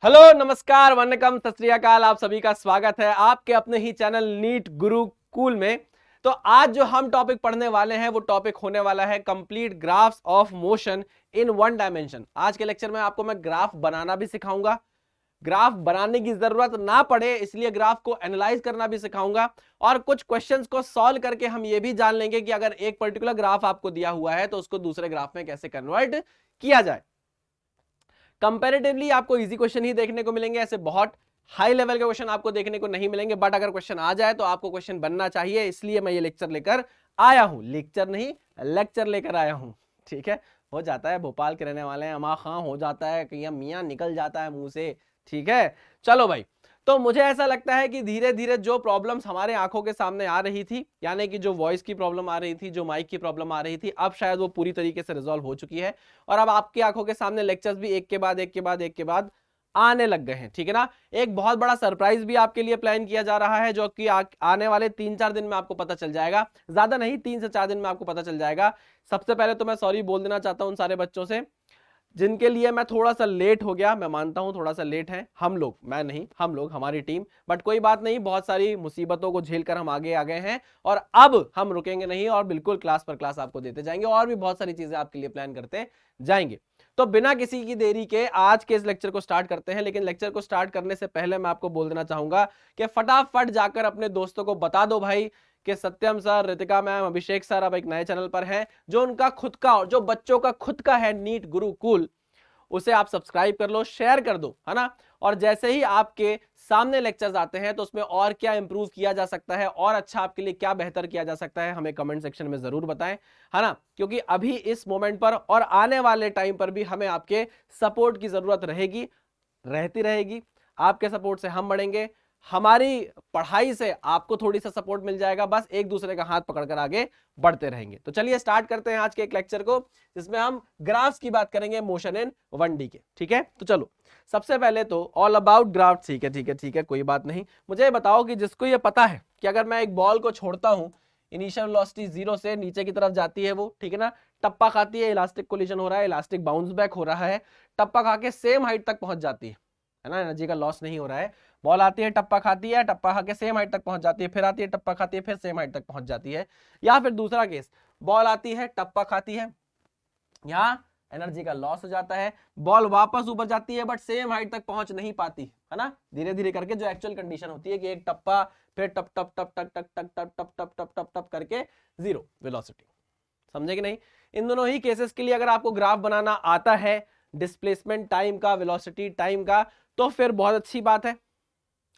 Hello, नमस्कार, वन्नकम, सत श्री अकाल। आप सभी का स्वागत है आपके अपने ही चैनल नीट गुरुकुल में। तो आज जो हम टॉपिक पढ़ने वाले हैं वो टॉपिक होने वाला है complete graphs of motion in one dimension. आज के लेक्चर में आपको मैं ग्राफ बनाना भी सिखाऊंगा, ग्राफ बनाने की जरूरत ना पड़े इसलिए ग्राफ को एनालाइज करना भी सिखाऊंगा, और कुछ क्वेश्चंस को सॉल्व करके हम ये भी जान लेंगे कि अगर एक पर्टिकुलर ग्राफ आपको दिया हुआ है तो उसको दूसरे ग्राफ में कैसे कन्वर्ट किया जाए। कंपैरेटिवली आपको इजी क्वेश्चन ही देखने को मिलेंगे, ऐसे बहुत हाई लेवल के क्वेश्चन आपको देखने को नहीं मिलेंगे, बट अगर क्वेश्चन आ जाए तो आपको क्वेश्चन बनना चाहिए, इसलिए मैं ये लेक्चर लेकर आया हूं। लेक्चर नहीं, लेक्चर लेकर आया हूं। ठीक है, हो जाता है, भोपाल के रहने वाले हैं, अमा खां हो जाता है, कहीं मियां निकल जाता है मुंह से। ठीक है, चलो भाई। तो मुझे ऐसा लगता है कि धीरे धीरे जो प्रॉब्लम्स हमारे आंखों के सामने आ रही थी, यानी कि जो वॉइस की प्रॉब्लम आ रही थी, जो माइक की प्रॉब्लम आ रही थी, अब शायद वो पूरी तरीके से रिजॉल्व हो चुकी है, और अब आपकी आंखों के सामने लेक्चर्स भी एक के बाद एक के बाद एक के बाद आने लग गए हैं। ठीक है ना। एक बहुत बड़ा सरप्राइज भी आपके लिए प्लान किया जा रहा है, जो कि आने वाले 3-4 दिन में आपको पता चल जाएगा, ज्यादा नहीं, 3 से 4 दिन में आपको पता चल जाएगा। सबसे पहले तो मैं सॉरी बोल देना चाहता हूं उन सारे बच्चों से जिनके लिए मैं थोड़ा सा लेट हो गया। मैं मानता हूं थोड़ा सा लेट है हम लोग, मैं नहीं, हम लोग, हमारी टीम, बट कोई बात नहीं, बहुत सारी मुसीबतों को झेलकर हम आगे आ गए हैं, और अब हम रुकेंगे नहीं, और बिल्कुल क्लास पर क्लास आपको देते जाएंगे, और भी बहुत सारी चीजें आपके लिए प्लान करते जाएंगे। तो बिना किसी की देरी के आज के इस लेक्चर को स्टार्ट करते हैं। लेकिन लेक्चर को स्टार्ट करने से पहले मैं आपको बोल देना चाहूंगा कि फटाफट जाकर अपने दोस्तों को बता दो भाई कि सत्यम सर, रितिका मैम, अभिषेक सर अब एक नए चैनल पर हैं, जो उनका खुद का और जो बच्चों का खुद का है नीट गुरुकुल, उसे आप सब्सक्राइब कर लो, शेयर कर दो, है ना। और जैसे ही आपके सामने लेक्चर्स आते हैं तो उसमें और क्या इंप्रूव किया जा सकता है और अच्छा आपके लिए क्या बेहतर किया जा सकता है, हमें कमेंट सेक्शन में जरूर बताएं, है ना। क्योंकि अभी इस मोमेंट पर और आने वाले टाइम पर भी हमें आपके सपोर्ट की जरूरत रहेगी, रहती रहेगी। आपके सपोर्ट से हम बढ़ेंगे, हमारी पढ़ाई से आपको थोड़ी सा सपोर्ट मिल जाएगा, बस एक दूसरे का हाथ पकड़कर आगे बढ़ते रहेंगे। तो चलिए स्टार्ट करते हैं आज के एक लेक्चर को, जिसमें हम ग्राफ्स की बात करेंगे मोशन इन 1D के। ठीक है, तो चलो सबसे पहले तो ऑल अबाउट ग्राफ। ठीक है ठीक है ठीक है, कोई बात नहीं। मुझे ये बताओ कि जिसको ये पता है कि अगर मैं एक बॉल को छोड़ता हूं, इनिशियल वेलोसिटी 0 से नीचे की तरफ जाती है वो, ठीक है ना, टप्पा खाती है, इलास्टिक कोलिजन हो रहा है, इलास्टिक बाउंस बैक हो रहा है, टप्पा खा के सेम हाइट तक पहुंच जाती है ना, एनर्जी का लॉस नहीं हो रहा है। बॉल आती है, टप्पा खाती है, टप्पा खा के सेम हाइट तक पहुंच जाती है, फिर आती है, टप्पा खाती है, फिर सेम हाइट तक पहुंच जाती है। या फिर दूसरा केस, बॉल आती है, टप्पा खाती है, यहां एनर्जी का लॉस हो जाता है, बॉल वापस ऊपर जाती है बट सेम हाइट तक पहुंच नहीं पाती, है ना, धीरे धीरे करके, जो एक्चुअल कंडीशन होती है कि एक टप्पा, फिर टप टप टप टप टप टप टप टप टप टप टप टप करके जीरो वेलोसिटी। समझे कि नहीं। इन दोनों ही केसेस के लिए अगर आपको ग्राफ बनाना आता है, डिस्प्लेसमेंट टाइम का, वेलोसिटी टाइम का, तो फिर बहुत अच्छी बात है,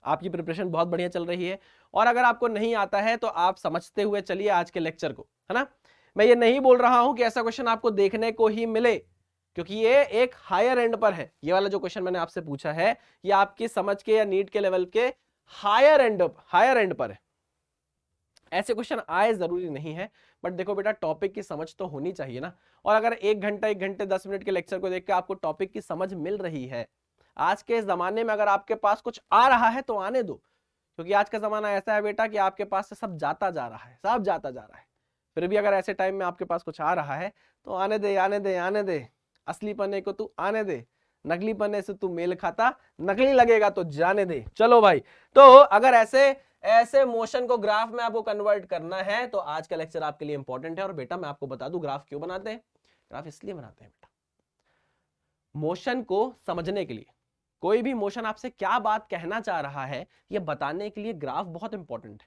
आपकी प्रिपरेशन बहुत बढ़िया चल रही है। और अगर आपको नहीं आता है तो आप समझते हुए चलिए आज के लेक्चर को, है ना। मैं ये नहीं बोल रहा हूं कि ऐसा क्वेश्चन आपको देखने को ही मिले, क्योंकि ये एक हायर एंड पर है। ये वाला जो क्वेश्चन मैंने आपसे पूछा है ये आपकी समझ के या नीट के लेवल के हायर एंड पर है। ऐसे क्वेश्चन आए जरूरी नहीं है, बट देखो बेटा, टॉपिक की समझ तो होनी चाहिए ना। और अगर 1 घंटे 10 मिनट के लेक्चर को देख के आपको टॉपिक की समझ मिल रही है, आज के जमाने में अगर आपके पास कुछ आ रहा है तो आने दो, क्योंकि आज का जमाना ऐसा है बेटा कि आपके पास से सब जाता जा रहा है, सब जाता जा रहा है। फिर भी अगर ऐसे टाइम में आपके पास कुछ आ रहा है तो आने दे, आने दे, आने दे। असली पन्ने को तू आने दे, नकली पन्ने से तू मेल खाता, नकली लगेगा तो जाने दे। चलो भाई, तो अगर ऐसे ऐसे मोशन को ग्राफ में आपको कन्वर्ट करना है तो आज का लेक्चर आपके लिए इंपॉर्टेंट है। और बेटा मैं आपको बता दूं ग्राफ क्यों बनाते हैं। ग्राफ इसलिए बनाते हैं बेटा, मोशन को समझने के लिए, कोई भी मोशन आपसे क्या बात कहना चाह रहा है ये बताने के लिए ग्राफ बहुत इंपॉर्टेंट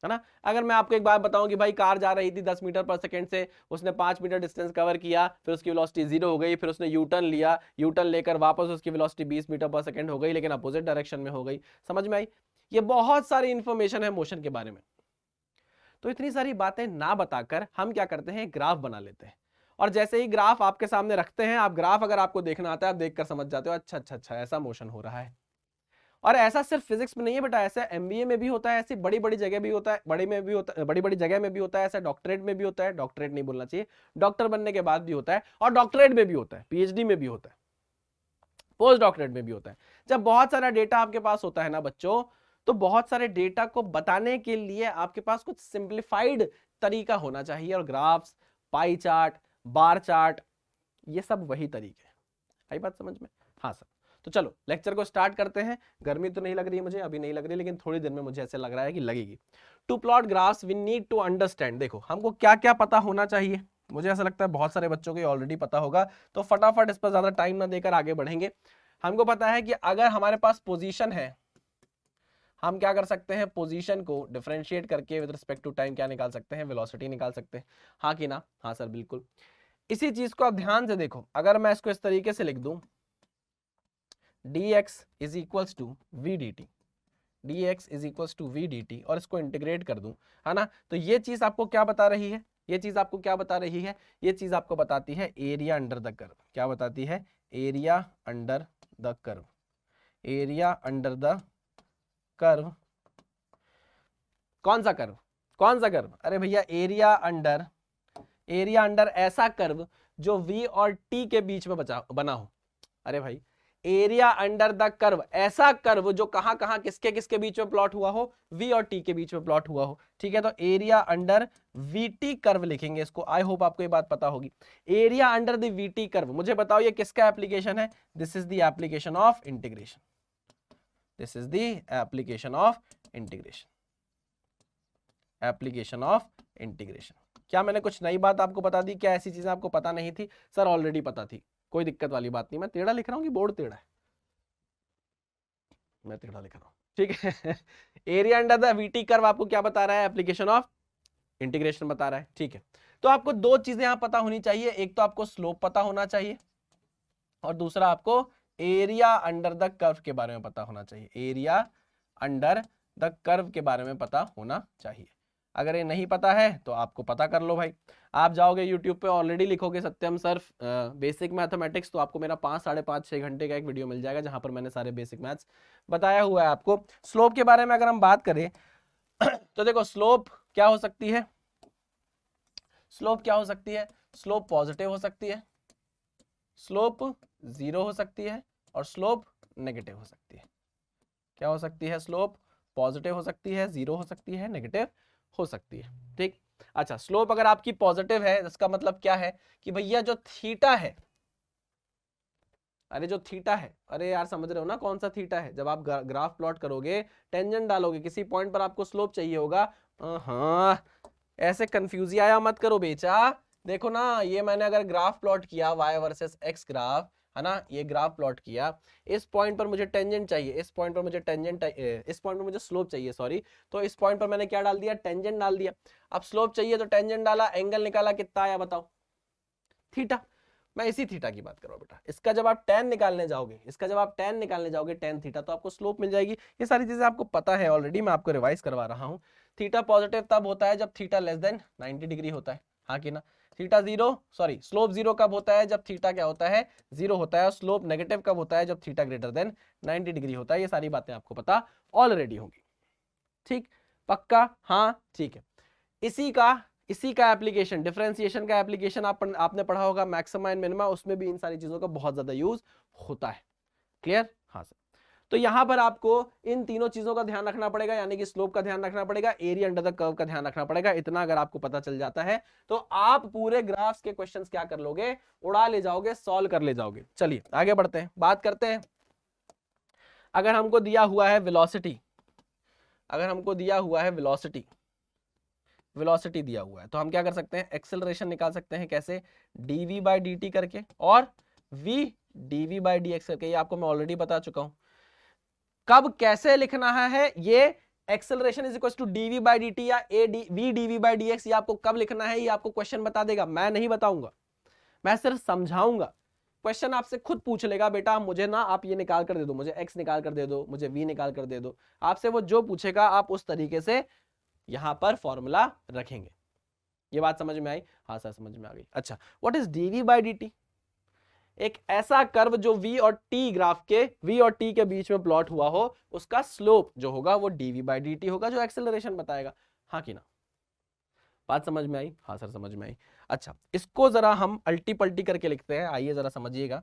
है ना। अगर मैं आपको एक बात बताऊं कि भाई कार जा रही थी 10 मीटर पर सेकंड से, उसने 5 मीटर डिस्टेंस कवर किया, फिर उसकी वेलोसिटी 0 हो गई, फिर उसने यू टर्न लिया, यू टर्न लेकर वापस उसकी वेलोसिटी 20 मीटर पर सेकंड हो गई, लेकिन अपोजिट डायरेक्शन में हो गई। समझ में आई। ये बहुत सारी इंफॉर्मेशन है मोशन के बारे में। तो इतनी सारी बातें ना बताकर हम क्या करते हैं, ग्राफ बना लेते हैं। और जैसे ही ग्राफ आपके सामने रखते हैं, आप ग्राफ अगर आपको देखना आता है, आप देखकर समझ जाते हो, अच्छा अच्छा अच्छा ऐसा मोशन हो रहा है। और ऐसा सिर्फ फिजिक्स में नहीं है बेटा, ऐसा एमबीए में भी होता है, ऐसी बड़ी बड़ी जगह भी होता है, बड़ी में भी होता है, बड़ी बड़ी जगह में भी होता है, ऐसा डॉक्टरेट में भी होता है, डॉक्टरेट नहीं बोलना चाहिए, डॉक्टर बनने के बाद भी होता है, और डॉक्टरेट में भी होता है, पीएचडी में भी होता है, पोस्ट डॉक्टरेट में भी होता है। जब बहुत सारा डेटा आपके पास होता है ना बच्चों, तो बहुत सारे डेटा को बताने के लिए आपके पास कुछ सिंप्लीफाइड तरीका होना चाहिए, और graphs, pie chart, bar chart, ये सब वही तरीके हैं। आई बात समझ में। हाँ सर, तो चलो लेक्चर को स्टार्ट करते हैं। गर्मी तो नहीं लग रही है मुझे, अभी नहीं लग रही, लेकिन थोड़ी देर में मुझे ऐसे लग रहा है कि लगेगी। To plot graphs we need to understand, देखो हमको क्या क्या पता होना चाहिए। मुझे ऐसा लगता है बहुत सारे बच्चों को ऑलरेडी पता होगा, तो फटाफट इस पर ज्यादा टाइम ना देकर आगे बढ़ेंगे। हमको पता है कि अगर हमारे पास पोजीशन है, हम क्या कर सकते हैं, पोजीशन को डिफरेंशिएट करके विद रिस्पेक्ट टू टाइम क्या निकाल सकते हैं, वेलोसिटी निकाल सकते हैं। हाँ कि ना? हाँ सर बिल्कुल। इसी चीज को आप ध्यान से देखो, अगर मैं इसको इस तरीके से लिख दूं, dx is equals to V D T, dx is equals to V D T, और इसको इंटीग्रेट कर दूं, है ना, तो ये चीज आपको क्या बता रही है, ये चीज आपको क्या बता रही है, ये चीज आपको बताती है एरिया अंडर द कर्व। क्या बताती है? Area under the curve, area under the curve. कौन सा कर्व? कौन सा कर्व? अरे भैया एरिया अंडर ऐसा कर्व जो v और t के बीच में बना हो। अरे भाई एरिया अंडर द कर्व, ऐसा कर्व जो कहां कहां किसके किसके बीच में प्लॉट हुआ हो, v और t के बीच में प्लॉट हुआ हो। ठीक है, तो एरिया अंडर vt कर्व लिखेंगे इसको। आई होप आपको ये बात पता होगी। Area under the vt curve, मुझे बताओ ये किसका एप्लीकेशन है? This is the application of integration, this is the application of integration, application of integration. क्या मैंने कुछ नई बात आपको बता दी? क्या ऐसी चीजें आपको पता नहीं थी? सर ऑलरेडी पता थी, कोई दिक्कत वाली बात नहीं। मैं टेढ़ा लिख रहा हूँ कि बोर्ड टेढ़ा है? मैं टेढ़ा लिख रहा हूँ, ठीक है। Area under the VT curve आपको क्या बता रहा है? एप्लीकेशन ऑफ इंटीग्रेशन बता रहा है। ठीक है, तो आपको दो चीजें यहां पता होनी चाहिए, एक तो आपको स्लोप पता होना चाहिए, और दूसरा आपको एरिया अंडर द कर्व के बारे में पता होना चाहिए, एरिया अंडर द कर्व के बारे में पता होना चाहिए। अगर ये नहीं पता है तो आपको पता कर लो भाई। आप जाओगे YouTube पे, ऑलरेडी लिखोगे सत्यम सर बेसिक मैथमेटिक्स, तो आपको मेरा 5, 5.5, 6 घंटे का एक वीडियो मिल जाएगा जहां पर मैंने सारे बेसिक मैथ्स बताया हुआ है आपको। स्लोप के बारे में अगर हम बात करें तो देखो स्लोप क्या हो सकती है, स्लोप क्या हो सकती है? स्लोप पॉजिटिव हो सकती है, स्लोप 0 हो सकती है, और स्लोप नेगेटिव हो सकती है। क्या हो सकती है? स्लोप पॉजिटिव हो सकती है, 0 हो सकती है, नेगेटिव हो सकती है। ठीक, अच्छा स्लोप अगर आपकी पॉजिटिव है, इसका मतलब क्या है कि भैया जो थीटा है, अरे जो थीटा है, अरे यार समझ रहे हो ना कौन सा थीटा है? जब आप ग्राफ प्लॉट करोगे, टेंजेंट डालोगे, किसी पॉइंट पर आपको स्लोप चाहिए होगा। हाँ, ऐसे कंफ्यूजिया मत करो बेचा। देखो ना, ये मैंने अगर ग्राफ प्लॉट किया y वर्सेस x ग्राफ, है ना, ये ग्राफ प्लॉट किया, इस पॉइंट पर मुझे टेंजेंट चाहिए, इस पॉइंट पर मुझे टेंजेंट, इस पॉइंट पर मुझे स्लोप चाहिए, सॉरी, तो इस पॉइंट पर मैंने क्या डाल दिया? टेंजेंट डाल दिया। अब स्लोप चाहिए तो टेंजेंट डाला, एंगल निकाला, कितना आया बताओ? थीटा। मैं इसी थीटा की बात कर रहा हूं बेटा। इसका जब आप tan निकालने जाओगे, इसका जब आप tan निकालने जाओगे, tan थीटा, तो आपको स्लोप मिल जाएगी। ये सारी चीजें आपको पता है ऑलरेडी, मैं आपको रिवाइज करवा रहा हूं। थीटा पॉजिटिव तब होता है जब थीटा लेस देन 90 डिग्री होता है, हाँ कि ना? थीटा 0, सॉरी स्लोप 0 कब होता है? जब थीटा क्या होता है? 0 होता है। और स्लोप नेगेटिव कब होता है? जब थीटा ग्रेटर देन 90 डिग्री होता है। ये सारी बातें आपको पता ऑलरेडी होंगी। ठीक, पक्का? हाँ ठीक है। इसी का एप्लीकेशन, डिफरेंशिएशन का एप्लीकेशन आपने पढ़ा होगा मैक्सिमा एंड मिनिमा, उसमें भी इन सारी चीजों का बहुत ज्यादा यूज होता है। क्लियर? हाँ सर। तो यहां पर आपको इन तीनों चीजों का ध्यान रखना पड़ेगा, यानी कि स्लोप का ध्यान रखना पड़ेगा, एरिया अंडर द कर्व का ध्यान रखना पड़ेगा। इतना अगर आपको पता चल जाता है तो आप पूरे ग्राफ्स के क्वेश्चंस क्या कर लोगे? उड़ा ले जाओगे, सॉल्व कर ले जाओगे। चलिए आगे बढ़ते हैं, बात करते हैं। अगर हमको दिया हुआ है वेलोसिटी, अगर हमको दिया हुआ है वेलोसिटी, वेलोसिटी दिया हुआ है, तो हम क्या कर सकते हैं? एक्सेलरेशन निकाल सकते हैं। कैसे? dv बाई dt करके, और v dv बाई dx करके। ये आपको मैं ऑलरेडी बता चुका हूं। कब कैसे लिखना है ये acceleration is equal to dv by dt या v dv बाई dx, ये आपको कब लिखना है ये आपको क्वेश्चन बता देगा, मैं नहीं बताऊंगा, मैं सिर्फ समझाऊंगा। क्वेश्चन आपसे खुद पूछ लेगा, बेटा मुझे ना आप ये निकाल कर दे दो, मुझे x निकाल कर दे दो, मुझे v निकाल कर दे दो। आपसे वो जो पूछेगा आप उस तरीके से यहां पर फॉर्मूला रखेंगे। ये बात समझ में आई? हाँ सर समझ में आ गई। अच्छा, what is dv by dt? एक ऐसा कर्व जो v और t ग्राफ के, v और t के बीच में प्लॉट हुआ हो, उसका स्लोप जो होगा वो dv बाई dt होगा, जो एक्सेलरेशन बताएगा। हाँ कि ना? बात समझ में आई? हाँ सर समझ में आई। अच्छा, इसको जरा हम अल्टी पल्टी करके लिखते हैं, आइए जरा समझिएगा।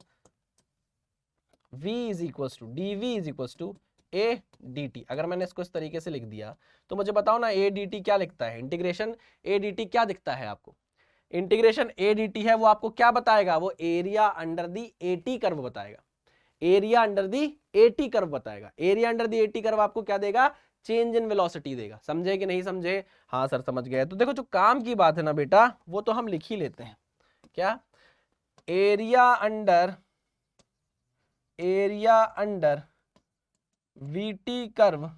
v is equal to dv is equal to a dt। अगर मैंने इसको इस तरीके से लिख दिया तो मुझे बताओ ना a dt क्या लिखता है? इंटीग्रेशन a dt क्या दिखता है आपको? इंटीग्रेशन a dt है, वो आपको क्या बताएगा? वो area under the AT curve बताएगा। Area under the AT curve बताएगा। Area under the AT curve आपको क्या देगा, चेंज इन वेलोसिटी देगा। समझे कि नहीं समझे? हाँ सर समझ गए। तो देखो जो काम की बात है ना बेटा, वो तो हम लिख ही लेते हैं। क्या? एरिया अंडर वीटी कर्व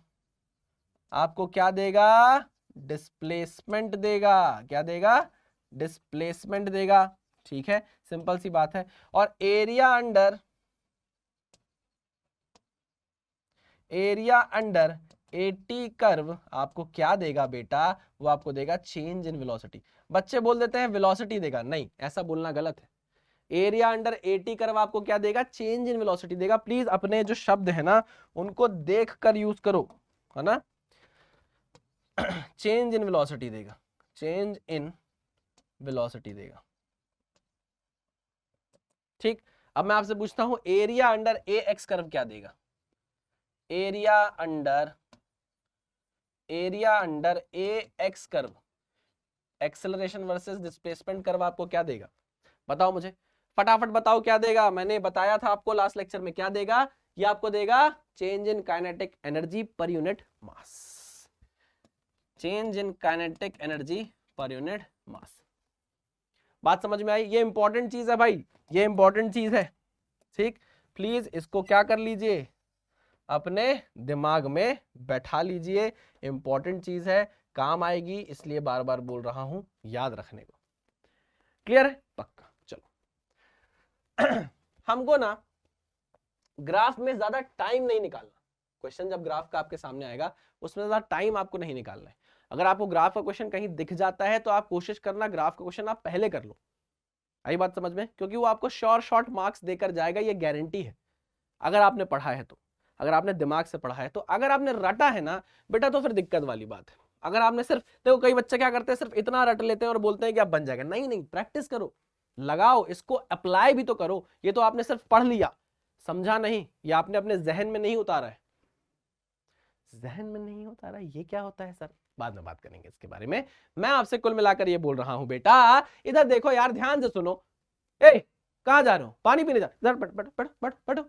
आपको क्या देगा, डिस्प्लेसमेंट देगा। क्या देगा? डिस्प्लेसमेंट देगा। ठीक है, सिंपल सी बात है। और एरिया अंडर एटी कर्व आपको क्या देगा बेटा, वो आपको देगा चेंज इन वेलोसिटी। बच्चे बोल देते हैं वेलोसिटी देगा, नहीं, ऐसा बोलना गलत है। एरिया अंडर एटी कर्व आपको क्या देगा, चेंज इन वेलोसिटी देगा। प्लीज अपने जो शब्द है ना उनको देख कर यूज करो, है ना। चेंज इन वेलोसिटी देगा, चेंज इन वेलोसिटी देगा। ठीक, अब मैं आपसे पूछता हूं area under a x curve क्या देगा। Area under a x curve, acceleration versus displacement curve आपको क्या देगा, बताओ मुझे, फटाफट बताओ क्या देगा। मैंने बताया था आपको लास्ट लेक्चर में, क्या देगा, ये आपको देगा change in kinetic energy per unit mass. Change in kinetic energy per unit mass. बात समझ में आई? ये इंपॉर्टेंट चीज है भाई, ये इंपॉर्टेंट चीज है। ठीक, प्लीज इसको क्या कर लीजिए, अपने दिमाग में बैठा लीजिए। इंपॉर्टेंट चीज है, काम आएगी, इसलिए बार बार बोल रहा हूं, याद रखने को। क्लियर है? पक्का। चलो हमको ना ग्राफ में ज्यादा टाइम नहीं निकालना। क्वेश्चन जब ग्राफ का आपके सामने आएगा उसमें ज्यादा टाइम आपको नहीं निकालना है। अगर आपको ग्राफ का क्वेश्चन कहीं दिख जाता है तो आप कोशिश करना ग्राफ का क्वेश्चन आप पहले कर लो। आई बात समझ में? क्योंकि वो आपको शॉर्ट मार्क्स देकर जाएगा, ये गारंटी है। अगर आपने पढ़ा है तो, अगर आपने दिमाग से पढ़ा है तो। अगर आपने रटा है ना बेटा तो फिर दिक्कत वाली बात है। अगर आपने सिर्फ, देखो कई बच्चे क्या करते हैं, सिर्फ इतना रट लेते हैं और बोलते हैं कि अब बन जाएगा। नहीं नहीं, प्रैक्टिस करो, लगाओ, इसको अप्लाई भी तो करो। ये तो आपने सिर्फ पढ़ लिया, समझा नहीं, ये आपने अपने जहन में नहीं उतारा है। जहन में नहीं उतारा, ये क्या होता है सर? बाद में बात करेंगे इसके बारे में। मैं आपसे कुल मिलाकर ये बोल रहा हूं बेटा, इधर देखो यार, ध्यान से सुनो। ए, कहां जा रहे हो? पानी पीने जा, इधर पट पट पट पट पट,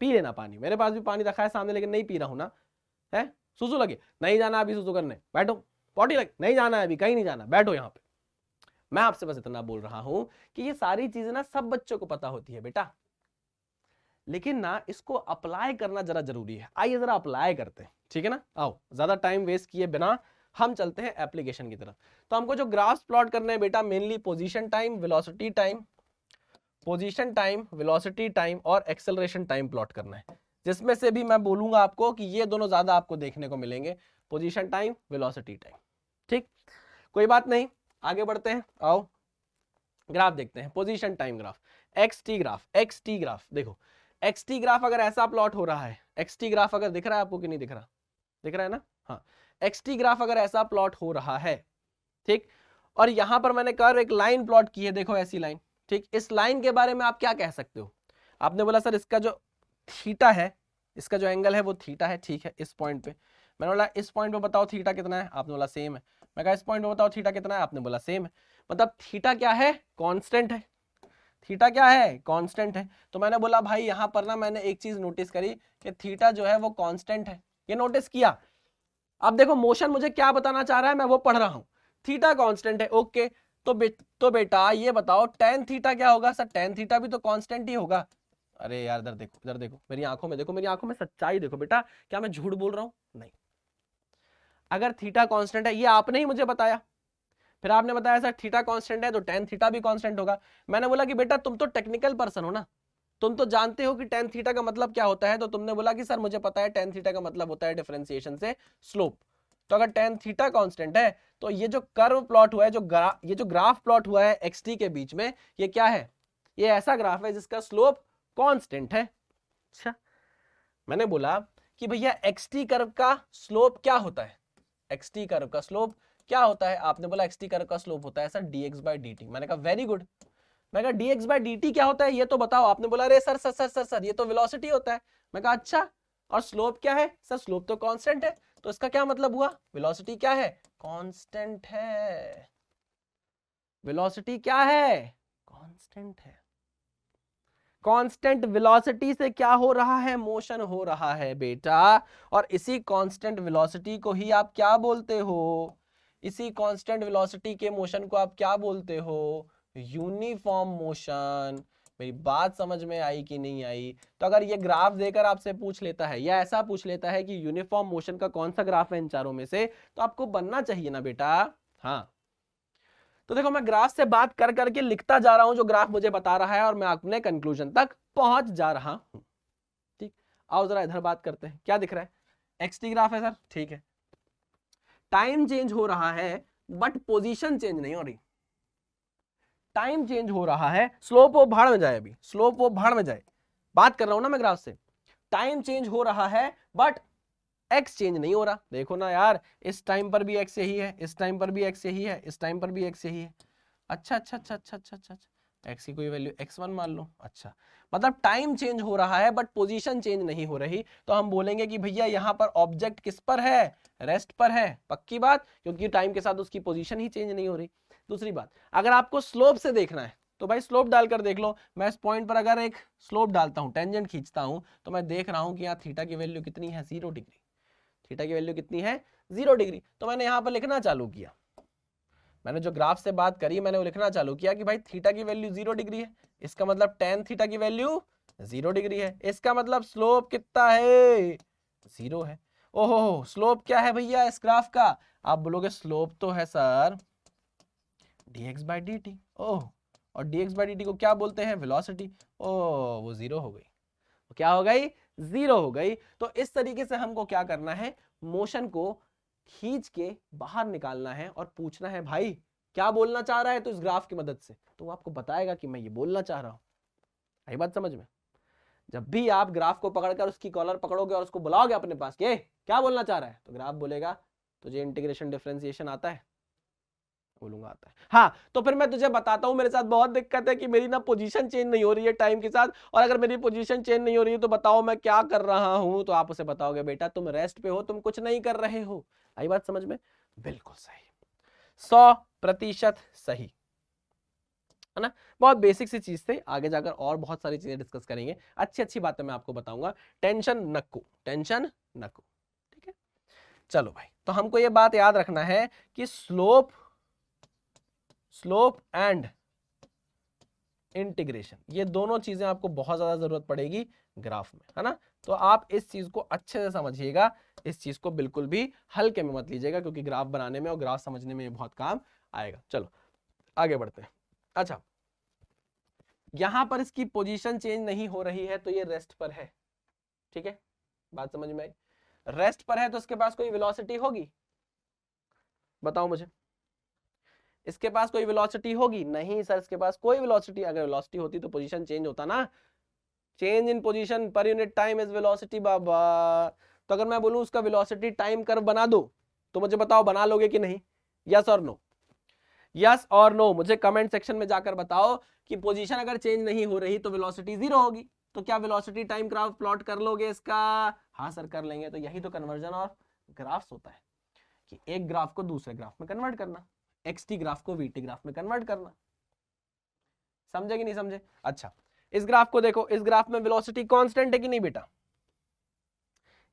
पी लेना पानी। मेरे पास भी पानी रखा है सामने, लेकिन नहीं पी रहा हूं ना। है, सुसु लगे, नहीं जाना अभी सुसु करने, बैठो। पॉटी लगे, नहीं जाना है अभी, कहीं नहीं जाना, बैठो यहाँ पे। मैं आपसे बस इतना बोल रहा हूं कि ये सारी चीजें ना सब बच्चों को पता होती है बेटा, लेकिन ना इसको अप्लाई करना जरा जरूरी है। आइए जरा अप्लाई करते हैं, ठीक है ना। आओ, ज्यादा टाइम वेस्ट किए बिना हम चलते हैं एप्लीकेशन की तरफ। तो हमको जो ग्राफ्स प्लॉट करने हैं बेटा, mainly position time, velocity time, position time, velocity time और एक्सेलरेशन टाइम प्लॉट करना है। जिसमें से भी मैं बोलूंगा आपको कि ये दोनों ज्यादा आपको देखने को मिलेंगे, पोजीशन टाइम, वेलोसिटी टाइम। ठीक, कोई बात नहीं, आगे बढ़ते हैं। आओ ग्राफ देखते हैं, position time graph, XT graph. XT graph देखो, एक्सटी ग्राफ अगर ऐसा प्लॉट हो रहा है, एक्सटी ग्राफ अगर दिख रहा है आपको कि नहीं दिख रहा? दिख रहा है ना? हाँ, एक्सटी ग्राफ अगर ऐसा प्लॉट हो रहा है, ठीक, और यहां पर मैंने कर एक लाइन प्लॉट की है, देखो ऐसी लाइन। ठीक, इस लाइन के बारे में आप क्या कह सकते हो? आपने बोला सर इसका जो थीटा है, इसका जो एंगल है वो थीटा है। ठीक है, इस पॉइंट पे मैंने बोला इस पॉइंट पे बताओ थीटा कितना है, आपने बोला सेम है। मैं कहा इस पॉइंट पे बताओ थीटा कितना है, आपने बोला सेम है। मतलब थीटा क्या है? कांस्टेंट है। थीटा क्या है? कांस्टेंट है। तो मैंने बोला भाई यहां पर ना मैंने एक चीज नोटिस करी कि थीटा जो है वो कांस्टेंट है, ये नोटिस किया। अब देखो मोशन मुझे क्या बताना चाह रहा है, मैं वो पढ़ रहा हूं। थीटा कांस्टेंट है, ओके। तो बेटा ये बताओ टेन थीटा क्या होगा? सर टेन थीटा भी तो कांस्टेंट ही होगा। अरे यार इधर देखो, इधर देखो, मेरी आंखों में देखो, मेरी आंखों में सच्चाई देखो बेटा, क्या मैं झूठ बोल रहा हूं? नहीं। अगर थीटा कांस्टेंट है, ये आपने ही मुझे बताया, फिर आपने बताया सर थीटा कांस्टेंट है तो टेन थीटा भी कांस्टेंट होगा। मैंने बोला कि बेटा तुम तो टेक्निकल पर्सन हो ना, तुम तो जानते हो कि टेन थीटा का मतलब क्या होता है। तो तुमने बोला कि सर मुझे पता है टेन थीटा का मतलब होता है डिफरेंशिएशन से स्लोप। तो अगर टेन थीटा कांस्टेंट है तो ये जो कर्व प्लॉट हुआ है, ये जो ग्राफ प्लॉट हुआ है एक्सटी के बीच में, ये क्या है? ये ऐसा ग्राफ है जिसका स्लोप कांस्टेंट है। अच्छा, मैंने बोला कि भैया एक्सटी कर्व का स्लोप क्या होता है? एक्सटी कर्व का स्लोप क्या होता है? आपने बोला एक्सटी कर्व का स्लोप होता है सर dx बाई dt। मैंने कहा वेरी गुड। मैं कहा dx बाई dt क्या होता है ये तो बताओ। आपने बोला अरे sir sir sir sir sir ये तो वेलोसिटी होता है। मैं कहा अच्छा, और स्लोप क्या है? सर स्लोप तो कांस्टेंट है। तो इसका क्या मतलब हुआ? वेलोसिटी क्या है? कांस्टेंट है। वेलोसिटी क्या है? कांस्टेंट है। कांस्टेंट वेलोसिटी से क्या हो रहा है, मोशन हो रहा है बेटा। और इसी कांस्टेंट वेलोसिटी को ही आप क्या बोलते हो, इसी कांस्टेंट वेलोसिटी के मोशन को आप क्या बोलते हो, यूनिफॉर्म मोशन। मेरी बात समझ में आई कि नहीं आई? तो अगर ये ग्राफ देकर आपसे पूछ लेता है या ऐसा पूछ लेता है कि यूनिफॉर्म मोशन का कौन सा ग्राफ है इन चारों में से, तो आपको बनना चाहिए ना बेटा। हाँ, तो देखो मैं ग्राफ से बात कर करके लिखता जा रहा हूं जो ग्राफ मुझे बता रहा है और मैं अपने कंक्लूजन तक पहुंच जा रहा हूं। ठीक, आओ जरा इधर बात करते हैं। क्या दिख रहा है, एक्सटी ग्राफ है सर, ठीक है। टाइम चेंज हो रहा है बट पोजीशन चेंज नहीं हो रही। टाइम चेंज हो रहा है, स्लोप वो भाड़ में जाए, अभी स्लोप वो भाड़ में जाए, बात कर रहा हूं ना मैं ग्राफ से। टाइम चेंज हो रहा है बट एक्स चेंज नहीं हो रहा। देखो ना यार, इस टाइम पर भी एक्स यही है, इस टाइम पर भी एक्स यही है, इस टाइम पर भी एक्स यही है। अच्छा अच्छा अच्छा अच्छा अच्छा अच्छा, एक्स की कोई वैल्यू x1 मान लो। अच्छा, मतलब टाइम चेंज हो रहा है बट पोजीशन चेंज नहीं हो रही, तो हम बोलेंगे कि भैया यहाँ पर ऑब्जेक्ट किस पर है, रेस्ट पर है। पक्की बात, क्योंकि टाइम के साथ उसकी पोजीशन ही चेंज नहीं हो रही। दूसरी बात, अगर आपको स्लोप से देखना है तो भाई स्लोप डालकर देख लो। मैं इस पॉइंट पर अगर एक स्लोप डालता हूँ, टेंजेंट खींचता हूँ, तो मैं देख रहा हूँ कि यहाँ थीटा की वैल्यू कितनी है, 0 डिग्री। थीटा की वैल्यू कितनी है, 0 डिग्री। तो मैंने यहाँ पर लिखना चालू किया, मैंने जो ग्राफ से बात करी मैंने वो लिखना चालू किया कि भाई थीटा की वैल्यू 0 डिग्री है, इसका मतलब टेन थीटा की वैल्यू 0 डिग्री है, इसका मतलब स्लोप कितना है, 0 है। ओहो, स्लोप क्या है भैया इस ग्राफ का? आप बोलोगे स्लोप तो है sir dx by d t. Oh, और dx बाई डी टी को क्या बोलते हैं, वेलोसिटी। ओह, वो 0 हो गई, क्या हो गई, 0 हो गई। तो इस तरीके से हमको क्या करना है, मोशन को खींच के बाहर निकालना है और पूछना है भाई क्या बोलना चाह रहा है, तो इस ग्राफ की मदद से तो वो आपको बताएगा कि मैं ये बोलना चाह रहा हूं। आई बात समझ में? जब भी आप ग्राफ को पकड़कर उसकी कॉलर पकड़ोगे और उसको बुलाओगे अपने पास के क्या बोलना चाह रहा है, तो ग्राफ बोलेगा तुझे इंटीग्रेशन डिफरेंशिएशन आता है, बोलूंगा आता है। हाँ, तो फिर मैं तुझे बताता हूं मेरे साथ बहुत दिक्कत है कि मेरी ना पोजीशन चेंज नहीं हो रही है टाइम के साथ, और अगर मेरी पोजीशन चेंज नहीं हो रही है तो बताओ मैं क्या कर रहा हूं, तो आप उसे बताओगे बेटा तुम रेस्ट पे हो, तुम कुछ नहीं कर रहे हो। आई बात समझ में? बिल्कुल सही, 100% सही है ना। बहुत बेसिक सी चीज थे, आगे जाकर और बहुत सारी चीजें डिस्कस करेंगे, अच्छी अच्छी बातें मैं आपको बताऊंगा। टेंशन नक्को, टेंशन नक्को, ठीक है। चलो भाई, तो हमको ये बात याद रखना है कि स्लोप एंड इंटीग्रेशन, ये दोनों चीजें आपको बहुत ज्यादा जरूरत पड़ेगी ग्राफ में, है ना। तो आप इस चीज को अच्छे से समझिएगा, इस चीज को बिल्कुल भी हल्के में मत लीजिएगा, क्योंकि ग्राफ बनाने में और ग्राफ समझने में ये बहुत काम आएगा। चलो आगे बढ़ते हैं। अच्छा, यहां पर इसकी पोजीशन चेंज नहीं हो रही है तो ये रेस्ट पर है, ठीक है, बात समझ में आई। रेस्ट पर है तो इसके पास कोई वेलोसिटी होगी, बताओ मुझे, इसके पास कोई वेलोसिटी होगी? नहीं सर, इसके पास कोई वेलोसिटी, अगर वेलोसिटी होती तो पोजीशन चेंज होता ना। Change in position per unit time is velocity बाबा। तो अगर मैं बोलूं उसका वेलोसिटी टाइम कर्व बना दो, तो मुझे बताओ बना लोगे कि नहीं, यस और नो, यस और नो, मुझे कमेंट सेक्शन में जाकर बताओ कि पोजीशन अगर चेंज नहीं हो रही तो वेलोसिटी 0 होगी, तो क्या वेलोसिटी टाइम ग्राफ प्लॉट कर लोगे इसका? हाँ सर कर लेंगे। तो यही तो कन्वर्जन और ग्राफ्स होता है, कि एक ग्राफ को दूसरे ग्राफ में कन्वर्ट करना, एक्सटी ग्राफ को वीटी ग्राफ में कन्वर्ट करना। समझे कि नहीं समझे? अच्छा, इस ग्राफ को देखो, इस ग्राफ में वेलोसिटी कांस्टेंट है कि नहीं बेटा?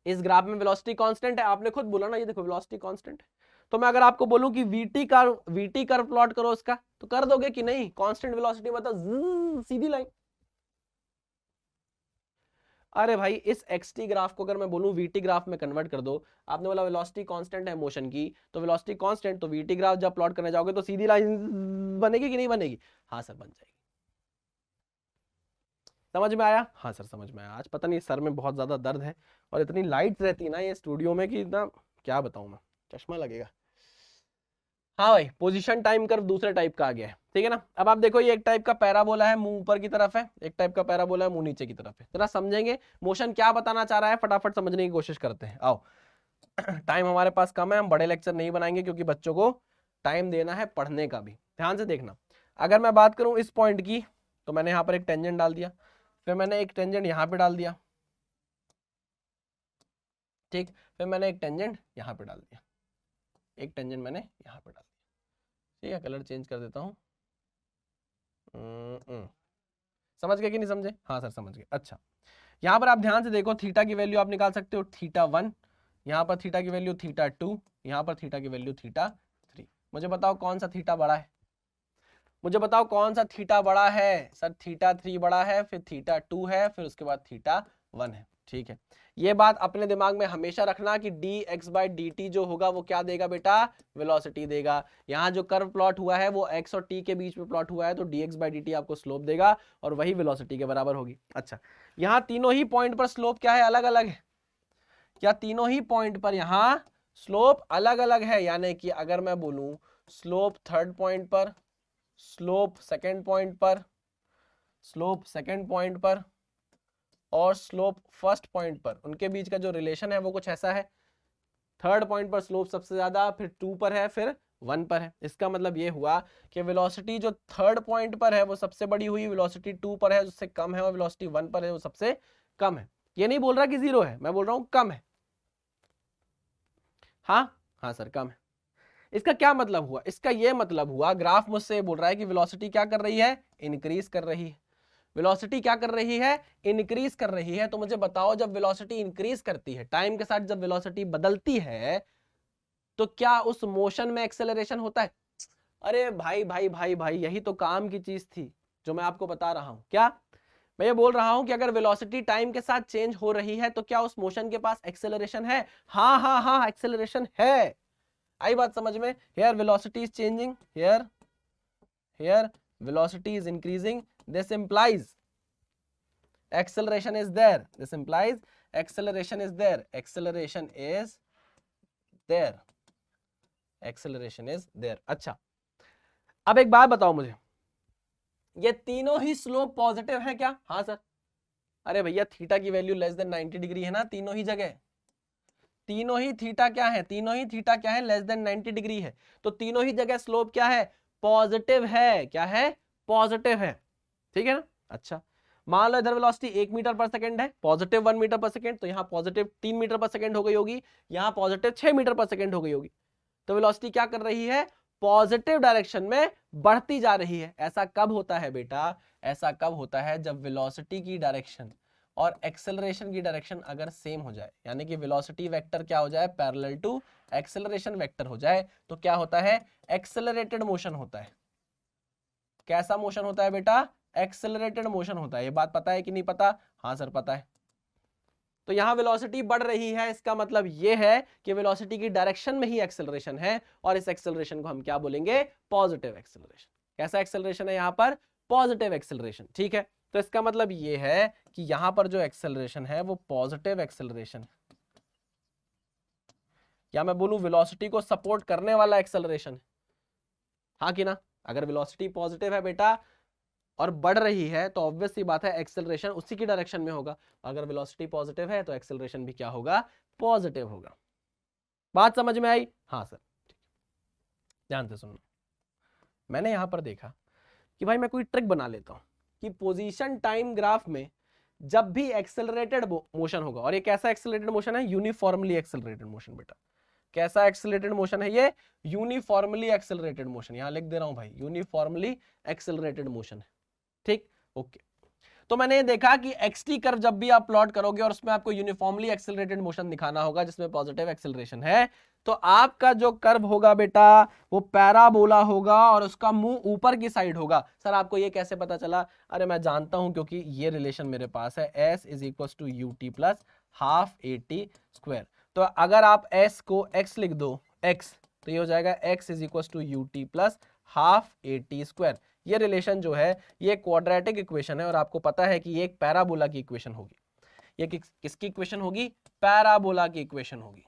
इस ग्राफ में वेलोसिटी कांस्टेंट है, आपने खुद बोला ना, ये देखो वेलोसिटी कांस्टेंट है। तो मैं अगर आपको बोलूं कि वीटी कर्व प्लॉट करो इसका, तो कर दोगे कि नहीं? कांस्टेंट वेलोसिटी मतलब सीधी लाइन। अरे भाई, इस एक्सटी ग्राफ को अगर मैं बोलूं वीटी ग्राफ में कन्वर्ट कर दो, आपने बोला वेलोसिटी कांस्टेंट है मोशन की, तो वेलोसिटी कांस्टेंट, तो वीटी ग्राफ जब प्लॉट करने जाओगे तो सीधी लाइन बनेगी कि नहीं बनेगी? हाँ सर बन जाएगी। समझ में आया? हाँ सर समझ में आया। आज पता नहीं सर में बहुत ज्यादा दर्द है, और इतनी लाइट रहती है ना ये स्टूडियो में कि ना क्या बताऊं मैं, चश्मा लगेगा। हाँ भाई, पोजीशन टाइम कर्व दूसरे टाइप का आ गया है, ठीक है ना। अब आप देखो, ये एक टाइप का पैराबोला है, मुंह ऊपर की तरफ है, एक टाइप का पैराबोला है, मुंह नीचे की तरफ है। जरा समझेंगे मोशन क्या बताना चाह रहा है, फटाफट समझने की कोशिश करते हैं, आओ। टाइम हमारे पास कम है, हम बड़े लेक्चर नहीं बनाएंगे, क्योंकि बच्चों को टाइम देना है पढ़ने का भी। ध्यान से देखना, अगर मैं बात करूं इस पॉइंट की, तो मैंने यहाँ पर एक टेंजेंट डाल दिया, फिर मैंने एक टेंजेंट यहाँ पे डाल दिया, ठीक, फिर मैंने एक टेंजेंट यहाँ पे डाल दिया, एक टेंजेंट मैंने यहाँ पे डाल दिया, ठीक है। कलर चेंज कर देता हूँ, समझ गए कि नहीं समझे? हाँ सर समझ गए। अच्छा, यहाँ पर आप ध्यान से देखो, थीटा की वैल्यू आप निकाल सकते हो θ1, यहाँ पर थीटा की वैल्यू θ2, यहाँ पर थीटा की वैल्यू θ3। मुझे बताओ कौन सा थीटा बड़ा है? मुझे बताओ कौन सा थीटा बड़ा है? सर θ3 बड़ा है, फिर θ2 है, फिर उसके बाद θ1 है। ठीक है, ये बात अपने दिमाग में हमेशा रखना कि dx/dt जो होगा वो क्या देगा बेटा? वेलोसिटी देगा। यहाँ जो कर्व प्लॉट हुआ है वो x और t के बीच में प्लॉट हुआ है, तो dx/dt आपको स्लोप देगा और वही वेलोसिटी के बराबर होगी। अच्छा, यहाँ तीनों ही पॉइंट पर स्लोप क्या है? अलग अलग है। क्या तीनों ही पॉइंट पर यहाँ स्लोप अलग अलग है? यानी कि अगर मैं बोलूं स्लोप थर्ड पॉइंट पर, स्लोप सेकंड पॉइंट पर, स्लोप सेकंड पॉइंट पर और स्लोप फर्स्ट पॉइंट पर, उनके बीच का जो रिलेशन है वो कुछ ऐसा है। थर्ड पॉइंट पर स्लोप सबसे ज्यादा, फिर 2 पर है, फिर 1 पर है। इसका मतलब ये हुआ कि वेलोसिटी जो थर्ड पॉइंट पर है वो सबसे बड़ी हुई, वेलोसिटी 2 पर है उससे कम है, और वेलोसिटी 1 पर है वो सबसे कम है। ये नहीं बोल रहा कि जीरो है, मैं बोल रहा हूं कम है। हाँ हाँ सर कम है। इसका क्या मतलब हुआ? इसका ये मतलब हुआ, ग्राफ मुझसे बोल रहा है कि वेलोसिटी क्या कर रही है? इंक्रीज कर रही है। वेलोसिटी क्या कर रही है? इंक्रीज कर रही है। तो मुझे बताओ, जब वेलोसिटी इंक्रीज करती है, टाइम के साथ जब वेलोसिटी बदलती है, तो क्या उस मोशन में एक्सेलरेशन होता है? अरे भाई भाई भाई भाई, यही तो काम की चीज थी जो मैं आपको बता रहा हूं। क्या मैं ये बोल रहा हूं कि अगर वेलोसिटी टाइम के साथ चेंज हो रही है तो क्या उस मोशन के पास एक्सेलरेशन है? हाँ हाँ हाँ, एक्सेलरेशन है। आई बात समझ में? here velocity is changing, here velocity is increasing, this implies acceleration is there, this implies acceleration is there, acceleration is there, acceleration is there। अच्छा, अब एक बात बताओ मुझे, ये तीनों ही स्लोप पॉजिटिव है क्या? हाँ सर। अरे भैया, थीटा की वैल्यू लेस देन 90 डिग्री है ना तीनों ही जगह। तीनों ही थीटा क्या है? तीनों ही थीटा क्या है? लेस देन 90 डिग्री है। तो तीनों ही जगह स्लोप क्या है? पॉजिटिव है। क्या है? पॉजिटिव है। ठीक है ना? अच्छा, मान लो इधर वेलोसिटी 1 मीटर पर सेकंड है, पॉजिटिव 1 मीटर पर सेकंड, तो यहाँ पॉजिटिव 3 मीटर पर सेकंड हो गई होगी, यहाँ पॉजिटिव 6 मीटर पर सेकंड हो गई होगी। तो वेलोसिटी क्या कर रही है? पॉजिटिव डायरेक्शन में बढ़ती जा रही है। ऐसा कब होता है बेटा? ऐसा कब होता है? जब वेलोसिटी की डायरेक्शन और एक्सेलरेशन की डायरेक्शन अगर सेम हो जाए, यानी कि वेलोसिटी वेक्टर क्या हो जाए? पैरेलल टू एक्सेलरेशन वेक्टर हो जाए, तो क्या होता है? एक्सेलरेटेड मोशन होता है। कैसा मोशन होता है बेटा? एक्सेलरेटेड मोशन होता है। ये बात पता है कि नहीं पता? हाँ सर पता है। तो यहां वेलोसिटी बढ़ रही है, इसका मतलब यह है कि वेलोसिटी की डायरेक्शन में ही एक्सेलरेशन है, और इस एक्सेलरेशन को हम क्या बोलेंगे? Positive acceleration. कैसा एक्सेलरेशन है यहां पर? Positive acceleration. ठीक है, तो इसका मतलब यह है कि यहां पर जो एक्सेलरेशन है वो पॉजिटिव एक्सेलरेशन है, या मैं बोलूं वेलोसिटी को सपोर्ट करने वाला एक्सेलरेशन है। हाँ कि ना? अगर वेलोसिटी पॉजिटिव है बेटा और बढ़ रही है, तो ऑब्वियस सी बात है एक्सेलरेशन उसी की डायरेक्शन में होगा। अगर वेलोसिटी पॉजिटिव है तो एक्सेलरेशन भी क्या होगा? पॉजिटिव होगा। बात समझ में आई? हाँ सर। ध्यान से सुनना, मैंने यहां पर देखा कि भाई मैं कोई ट्रिक बना लेता हूं कि पोजीशन टाइम ग्राफ में जब भी एक्सेलरेटेड मोशन होगा, और ये कैसा एक्सेलरेटेड मोशन है? यूनिफॉर्मली एक्सेलरेटेड मोशन बेटा। कैसा एक्सेलरेटेड मोशन है ये? Uniformly accelerated motion. यहां लिख दे रहा हूं भाई, यूनिफॉर्मली एक्सेलरेटेड मोशन है। ठीक, ओके। तो मैंने ये देखा कि एक्सटी कर्व जब भी आप प्लॉट करोगे और उसमें आपको यूनिफॉर्मली एक्सेलरेटेड मोशन दिखाना होगा जिसमें पॉजिटिव एक्सेलरेशन है, तो आपका जो कर्व होगा बेटा वो पैराबोला होगा और उसका मुंह ऊपर की साइड होगा। सर आपको ये कैसे पता चला? अरे मैं जानता हूं, क्योंकि ये रिलेशन मेरे पास है, s is equal to U T plus half A T square. तो अगर आप s को x लिख दो, x, तो ये हो जाएगा x is equal to U T plus half A T square. ये रिलेशन जो है ये क्वाड्रेटिक इक्वेशन है, और आपको पता है कि ये एक पैराबोला की इक्वेशन होगी। ये किसकी इक्वेशन होगी? पैराबोला की इक्वेशन होगी।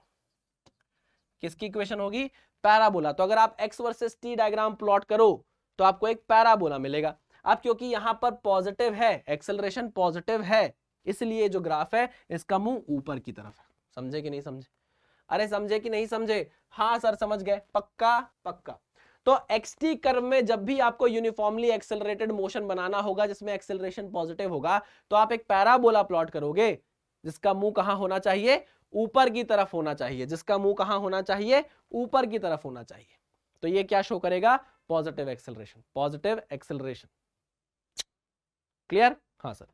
किसकी इक्वेशन होगी? पैराबोला। तो अगर आप x versus t diagram plot करो तो आपको एक पैराबोला मिलेगा। अब क्योंकि यहां पर पॉजिटिव है, एक्सेलरेशन पॉजिटिव है, इसलिए जो ग्राफ है इसका मुंह ऊपर की तरफ है। समझे कि नहीं समझे? अरे समझे कि नहीं समझे? हाँ सर समझ गए। पक्का? पक्का। तो xt कर्व में जब भी आपको यूनिफॉर्मली एक्सेलरेटेड मोशन बनाना होगा जिसमें एक्सेलरेशन पॉजिटिव होगा, तो आप एक पैराबोला प्लॉट करोगे जिसका मुंह कहां होना चाहिए? ऊपर की तरफ होना चाहिए। जिसका मुंह कहां होना चाहिए? ऊपर की तरफ होना चाहिए। तो ये क्या शो करेगा? Positive acceleration, positive acceleration. Clear? हाँ सर।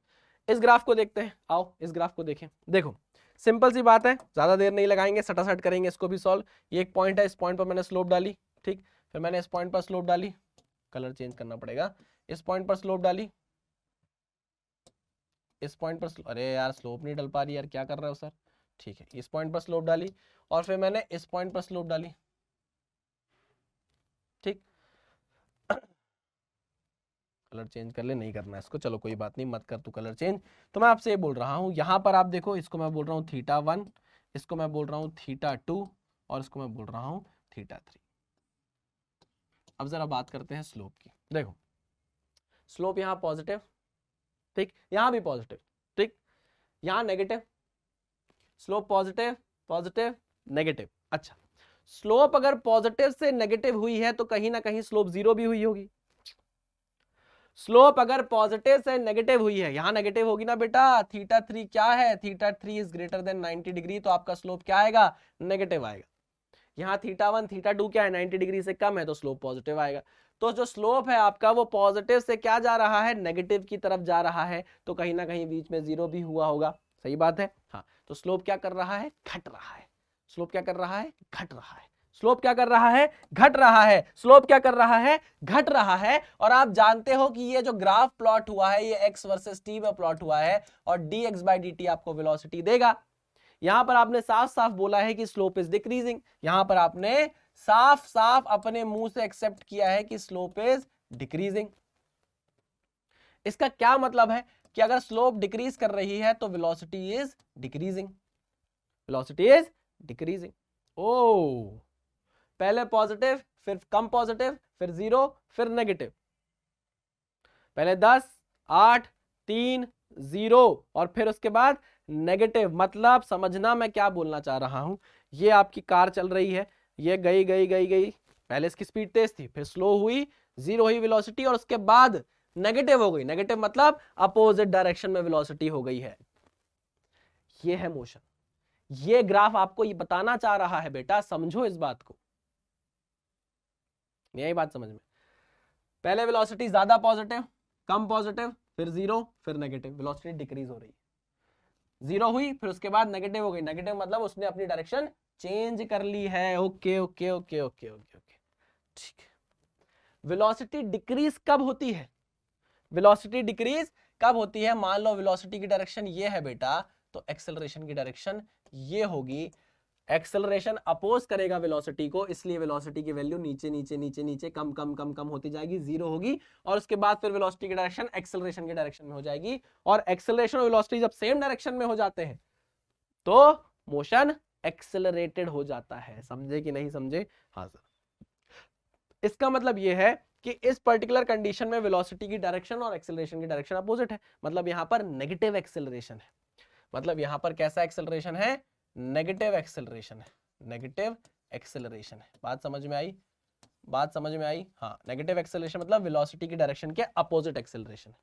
इस ग्राफ को देखते हैं, आओ इस ग्राफ को देखें। देखो सिंपल सी बात है, ज्यादा देर नहीं लगाएंगे, सटासट करेंगे इसको भी सॉल्व। ये एक पॉइंट है, इस पॉइंट पर मैंने स्लोप डाली, ठीक, फिर मैंने इस पॉइंट पर स्लोप डाली, कलर चेंज करना पड़ेगा, इस पॉइंट पर स्लोप डाली, इस पॉइंट पर अरे यार स्लोप नहीं डल पा रही यार, क्या कर रहे हो सर, ठीक है, इस पॉइंट पर स्लोप डाली और फिर मैंने इस पॉइंट पर स्लोप डाली, ठीक। कलर चेंज कर ले, नहीं करना है इसको, चलो कोई बात नहीं, मत कर तू कलर चेंज। तो मैं आपसे ये बोल रहा हूं, यहां पर आप देखो, इसको मैं बोल रहा हूं θ1, इसको मैं बोल रहा हूं θ2 और इसको मैं बोल रहा हूं θ3। अब जरा बात करते हैं स्लोप की। देखो स्लोप यहां पॉजिटिव, ठीक, यहां भी पॉजिटिव, ठीक, यहां negative, slope positive positive negative. अच्छा, स्लोप अगर पॉजिटिव से नेगेटिव हुई है तो कहीं ना कहीं स्लोप जीरो भी हुई होगी। स्लोप अगर पॉजिटिव से नेगेटिव हुई है, यहां नेगेटिव होगी ना बेटा, θ3 क्या है, θ3 इज ग्रेटर देन 90 डिग्री, तो आपका स्लोप क्या आएगा, नेगेटिव आएगा। यहाँ θ1 θ2 क्या है, 90 डिग्री से कम है, तो स्लोप पॉजिटिव आएगा। तो जो स्लोप है आपका वो पॉजिटिव से क्या जा रहा है, नेगेटिव की तरफ जा रहा है, तो कहीं ना कहीं बीच में जीरो भी हुआ होगा, सही बात है। हाँ, तो स्लोप क्या कर रहा है, घट रहा है। स्लोप क्या कर रहा है, घट रहा है। स्लोप क्या कर रहा है, घट रहा है। स्लोप क्या कर रहा है, घट रहा है। और आप जानते हो कि ये जो ग्राफ प्लॉट हुआ है, ये x वर्सेस t में प्लॉट हुआ है, और dx/dt आपको वेलोसिटी देगा। यहां पर आपने साफ साफ बोला है कि स्लोप इज डिक्रीजिंग, यहां पर आपने साफ साफ अपने मुंह से एक्सेप्ट किया है कि स्लोप इज डिक्रीजिंग। इसका क्या मतलब है कि अगर स्लोप डिक्रीज कर रही है तो velocity is decreasing, velocity is decreasing. Oh, पहले पॉजिटिव, फिर कम पॉजिटिव, फिर जीरो, फिर नेगेटिव, पहले 10 8 3 0 और फिर उसके बाद नेगेटिव। मतलब समझना मैं क्या बोलना चाह रहा हूं, ये आपकी कार चल रही है, ये गई गई गई गई, पहले इसकी स्पीड तेज थी, फिर स्लो हुई, जीरो हुई वेलोसिटी, और उसके बाद नेगेटिव हो गई। नेगेटिव मतलब अपोजिट डायरेक्शन में वेलोसिटी हो गई है। ये है मोशन। ये ग्राफ आपको ये बताना चाह रहा है बेटा, समझो इस बात को, यही बात समझ में। पहले वेलोसिटी ज्यादा पॉजिटिव, कम पॉजिटिव, फिर जीरो, फिर नेगेटिव, वेलोसिटी डिक्रीज हो रही है। जीरो हुई, फिर उसके बाद नेगेटिव हो गई। नेगेटिव मतलब उसने अपनी डायरेक्शन चेंज कर ली है। Okay okay okay okay okay okay, ठीक है। वेलोसिटी डिक्रीज कब होती है, वेलोसिटी डिक्रीज कब होती है, मान लो वेलोसिटी की डायरेक्शन ये है बेटा, तो एक्सेलरेशन की डायरेक्शन ये होगी। एक्सेलरेशन अपोज करेगा वेलोसिटी को, इसलिए वेलोसिटी की वैल्यू नीचे नीचे नीचे नीचे कम कम कम कम होती जाएगी, जीरो होगी, और उसके बाद फिर वेलोसिटी की डायरेक्शन एक्सेलरेशन की डायरेक्शन में हो जाएगी। और एक्सेलरेशन और वेलोसिटी जब सेम डायरेक्शन में हो जाते हैं तो मोशन एक्सेलरेटेड हो जाता है। समझे कि नहीं समझे? हाँ सर। इसका मतलब यह है कि इस पर्टिकुलर कंडीशन में वेलोसिटी की डायरेक्शन और एक्सेलरेशन की डायरेक्शन अपोजिट है, मतलब यहां पर नेगेटिव एक्सेलरेशन है। मतलब यहां पर कैसा एक्सेलरेशन है, नेगेटिव एक्सेलरेशन है, नेगेटिव एक्सेलरेशन है। बात समझ में आई, बात समझ में आई? हाँ, नेगेटिव एक्सेलरेशन मतलब वेलोसिटी की डायरेक्शन के अपोजिट एक्सेलरेशन है,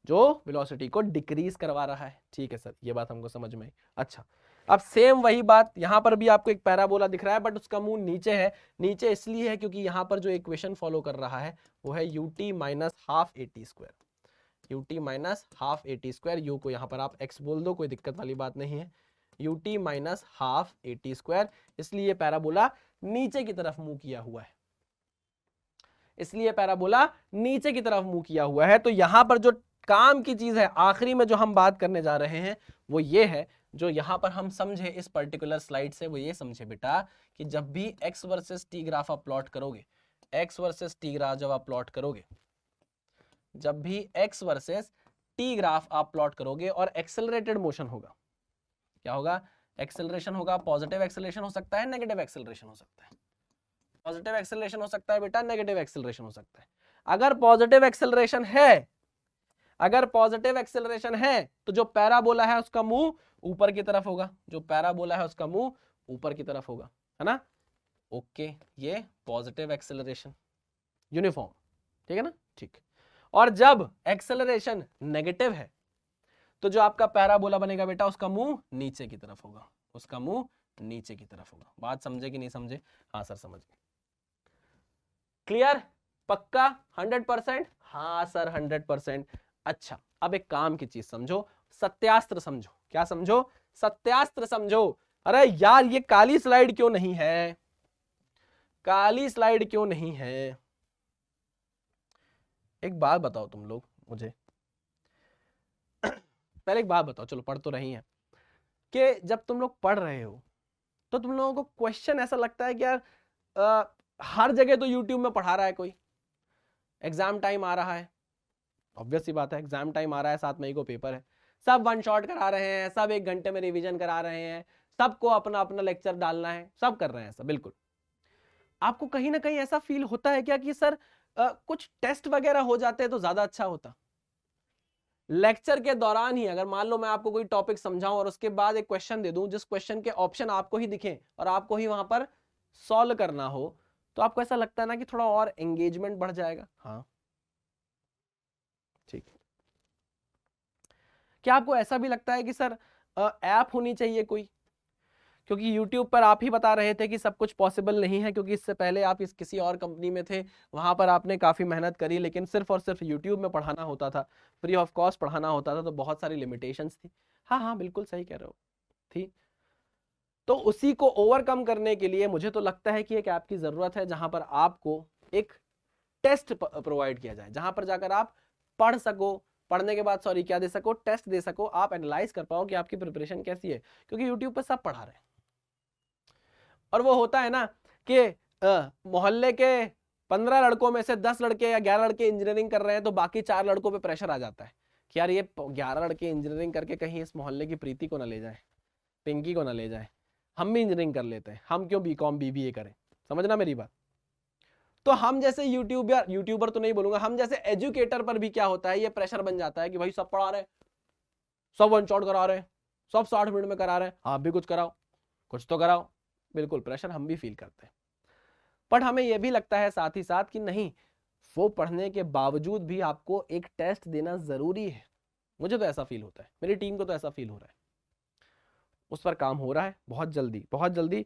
जो वेलोसिटी को डिक्रीज करवा रहा है। ठीक है सर, ये बात हमको समझ में आई। अच्छा, अब सेम वही बात यहां पर भी आपको एक पैराबोला दिख रहा है, बट उसका मुंह नीचे है। नीचे इसलिए है क्योंकि यहां पर जो इक्वेशन फॉलो कर रहा है वो है ut minus half at square, ut minus half at square. You को यहां पर आप x बोल दो, कोई दिक्कत वाली बात नहीं है, ut minus half at square. इसलिए पैराबोला नीचे की तरफ मुंह किया हुआ है, इसलिए पैराबोला नीचे की तरफ मुंह किया हुआ है। तो यहां पर जो काम की चीज है, आखिरी में जो हम बात करने जा रहे हैं वो ये है, जो यहां पर हम समझे इस पर्टिकुलर स्लाइड से, वो ये समझे बेटा कि जब भी x वर्सेस t ग्राफ आप प्लॉट करोगे, x वर्सेस t ग्राफ जब आप प्लॉट करोगे, जब भी x वर्सेस t ग्राफ आप प्लॉट करोगे और एक्सेलरेटेड मोशन होगा, क्या होगा, एक्सेलरेशन होगा। पॉजिटिव एक्सेलरेशन हो सकता है, नेगेटिव एक्सेलरेशन हो सकता है, पॉजिटिव एक्सेलरेशन हो सकता है बेटा, नेगेटिव एक्सेलरेशन हो सकता है। अगर पॉजिटिव एक्सेलरेशन है, अगर पॉजिटिव एक्सेलरेशन है तो जो पैराबोला है उसका मुंह ऊपर की तरफ होगा, जो पैराबोला है उसका मुंह ऊपर की तरफ होगा, है ना। ओके, ये पॉजिटिव एक्सेलरेशन यूनिफॉर्म, ठीक है ना, ठीक। और जब एक्सेलरेशन नेगेटिव है तो जो आपका पैराबोला बनेगा बेटा, उसका मुंह नीचे की तरफ होगा, उसका मुंह नीचे की तरफ होगा। बात समझे कि नहीं समझे? हाँ सर, समझ गए। क्लियर, पक्का 100%? हाँ सर 100%। अच्छा, अब एक काम की चीज समझो, सत्यास्त्र समझो। क्या समझो? सत्यास्त्र समझो। अरे यार ये काली स्लाइड क्यों नहीं है? काली स्लाइड क्यों नहीं है? एक बात बताओ तुम लोग मुझे, पहले एक बात बताओ, चलो पढ़ तो रही हैं, कि जब तुम लोग पढ़ रहे हो तो तुम लोगों को क्वेश्चन ऐसा लगता है कि यार हर जगह तो यूट्यूब में पढ़ा रहा है कोई, एग्जाम टाइम आ रहा है, ऑब्वियस सी बात है एग्जाम टाइम आ रहा है, 7 मई को पेपर है, सब वन शॉट करा रहे हैं, सब 1 घंटे में रिवीजन करा रहे हैं, सबको अपना अपना लेक्चर डालना है, सब कर रहे हैं ऐसा। बिल्कुल आपको कहीं ना कहीं ऐसा फील होता है क्या कि सर कुछ टेस्ट वगैरह हो जाते हैं तो ज्यादा अच्छा होता? लेक्चर के दौरान ही अगर मान लो मैं आपको कोई टॉपिक समझाऊं और उसके बाद एक क्वेश्चन दे दूं जिस क्वेश्चन के ऑप्शन आपको ही दिखे और आपको ही वहां पर सॉल्व करना हो, तो आपको ऐसा लगता है ना कि थोड़ा और एंगेजमेंट बढ़ जाएगा? हाँ ठीक। क्या आपको ऐसा भी लगता है कि सर ऐप होनी चाहिए कोई? क्योंकि YouTube पर आप ही बता रहे थे कि सब कुछ पॉसिबल नहीं है, क्योंकि इससे पहले आप इस किसी और कंपनी में थे, वहां पर आपने काफी मेहनत करी, लेकिन सिर्फ और सिर्फ YouTube में पढ़ाना होता था, फ्री ऑफ कॉस्ट पढ़ाना होता था, तो बहुत सारी लिमिटेशंस थी। हाँ हाँ बिल्कुल सही कह रहे हो, थी। तो उसी को ओवरकम करने के लिए मुझे तो लगता है कि एक ऐप की जरूरत है जहां पर आपको एक टेस्ट प्रोवाइड किया जाए, जहां पर जाकर आप पढ़ सको, पढ़ने के बाद सॉरी क्या दे सको, टेस्ट दे सको, आप एनालाइज कर पाओ कि आपकी प्रिपरेशन कैसी है, क्योंकि यूट्यूब पर सब पढ़ा रहे हैं। और वो होता है ना कि मोहल्ले के 15 लड़कों में से 10 लड़के या 11 लड़के इंजीनियरिंग कर रहे हैं, तो बाकी 4 लड़कों पे प्रेशर आ जाता है कि यार ये 11 लड़के इंजीनियरिंग करके कहीं इस मोहल्ले की प्रीति को ना ले जाए, पिंकी को ना ले जाए, हम भी इंजीनियरिंग कर लेते हैं, हम क्यों बीकॉम बीबीए करें? समझना मेरी बात। तो हम जैसे यूट्यूबर तो नहीं बोलूंगा, हम जैसे एजुकेटर पर भी क्या होता है, ये प्रेशर बन जाता है कि भाई सब पढ़ा रहे हैं, सब वन शॉट करा रहे हैं, सब 60 मिनट में करा रहे हैं, आप भी कुछ कराओ, कुछ तो कराओ। बिल्कुल प्रेशर हम भी फील करते हैं, पर हमें यह भी लगता है साथ ही साथ कि नहीं, वो पढ़ने के बावजूद भी आपको एक टेस्ट देना जरूरी है। मुझे तो ऐसा फील होता है, मेरी टीम को तो ऐसा फील हो रहा है, उस पर काम हो रहा है, बहुत जल्दी बहुत जल्दी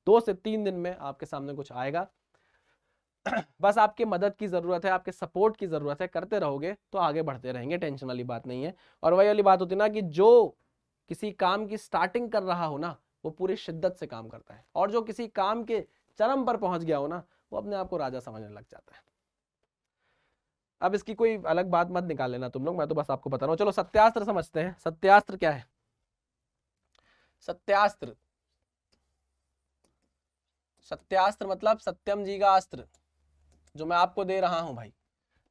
2 से 3 दिन में आपके सामने कुछ आएगा। बस आपके मदद की जरूरत है, आपके सपोर्ट की जरूरत है, करते रहोगे तो आगे बढ़ते रहेंगे, टेंशन वाली बात नहीं है। और वही वाली बात होती है ना कि जो किसी काम की स्टार्टिंग कर रहा हो ना, वो पूरी शिद्दत से काम करता है, और जो किसी काम के चरम पर पहुंच गया हो ना, वो अपने आप को राजा समझने लग जाता है। अब इसकी कोई अलग बात मत निकाल लेना तुम लोग, मैं तो बस आपको बता रहा हूं। चलो सत्यास्त्र समझते हैं। सत्यास्त्र क्या है? सत्यास्त्र, सत्यास्त्र मतलब सत्यम जी का अस्त्र, जो मैं आपको दे रहा हूं भाई,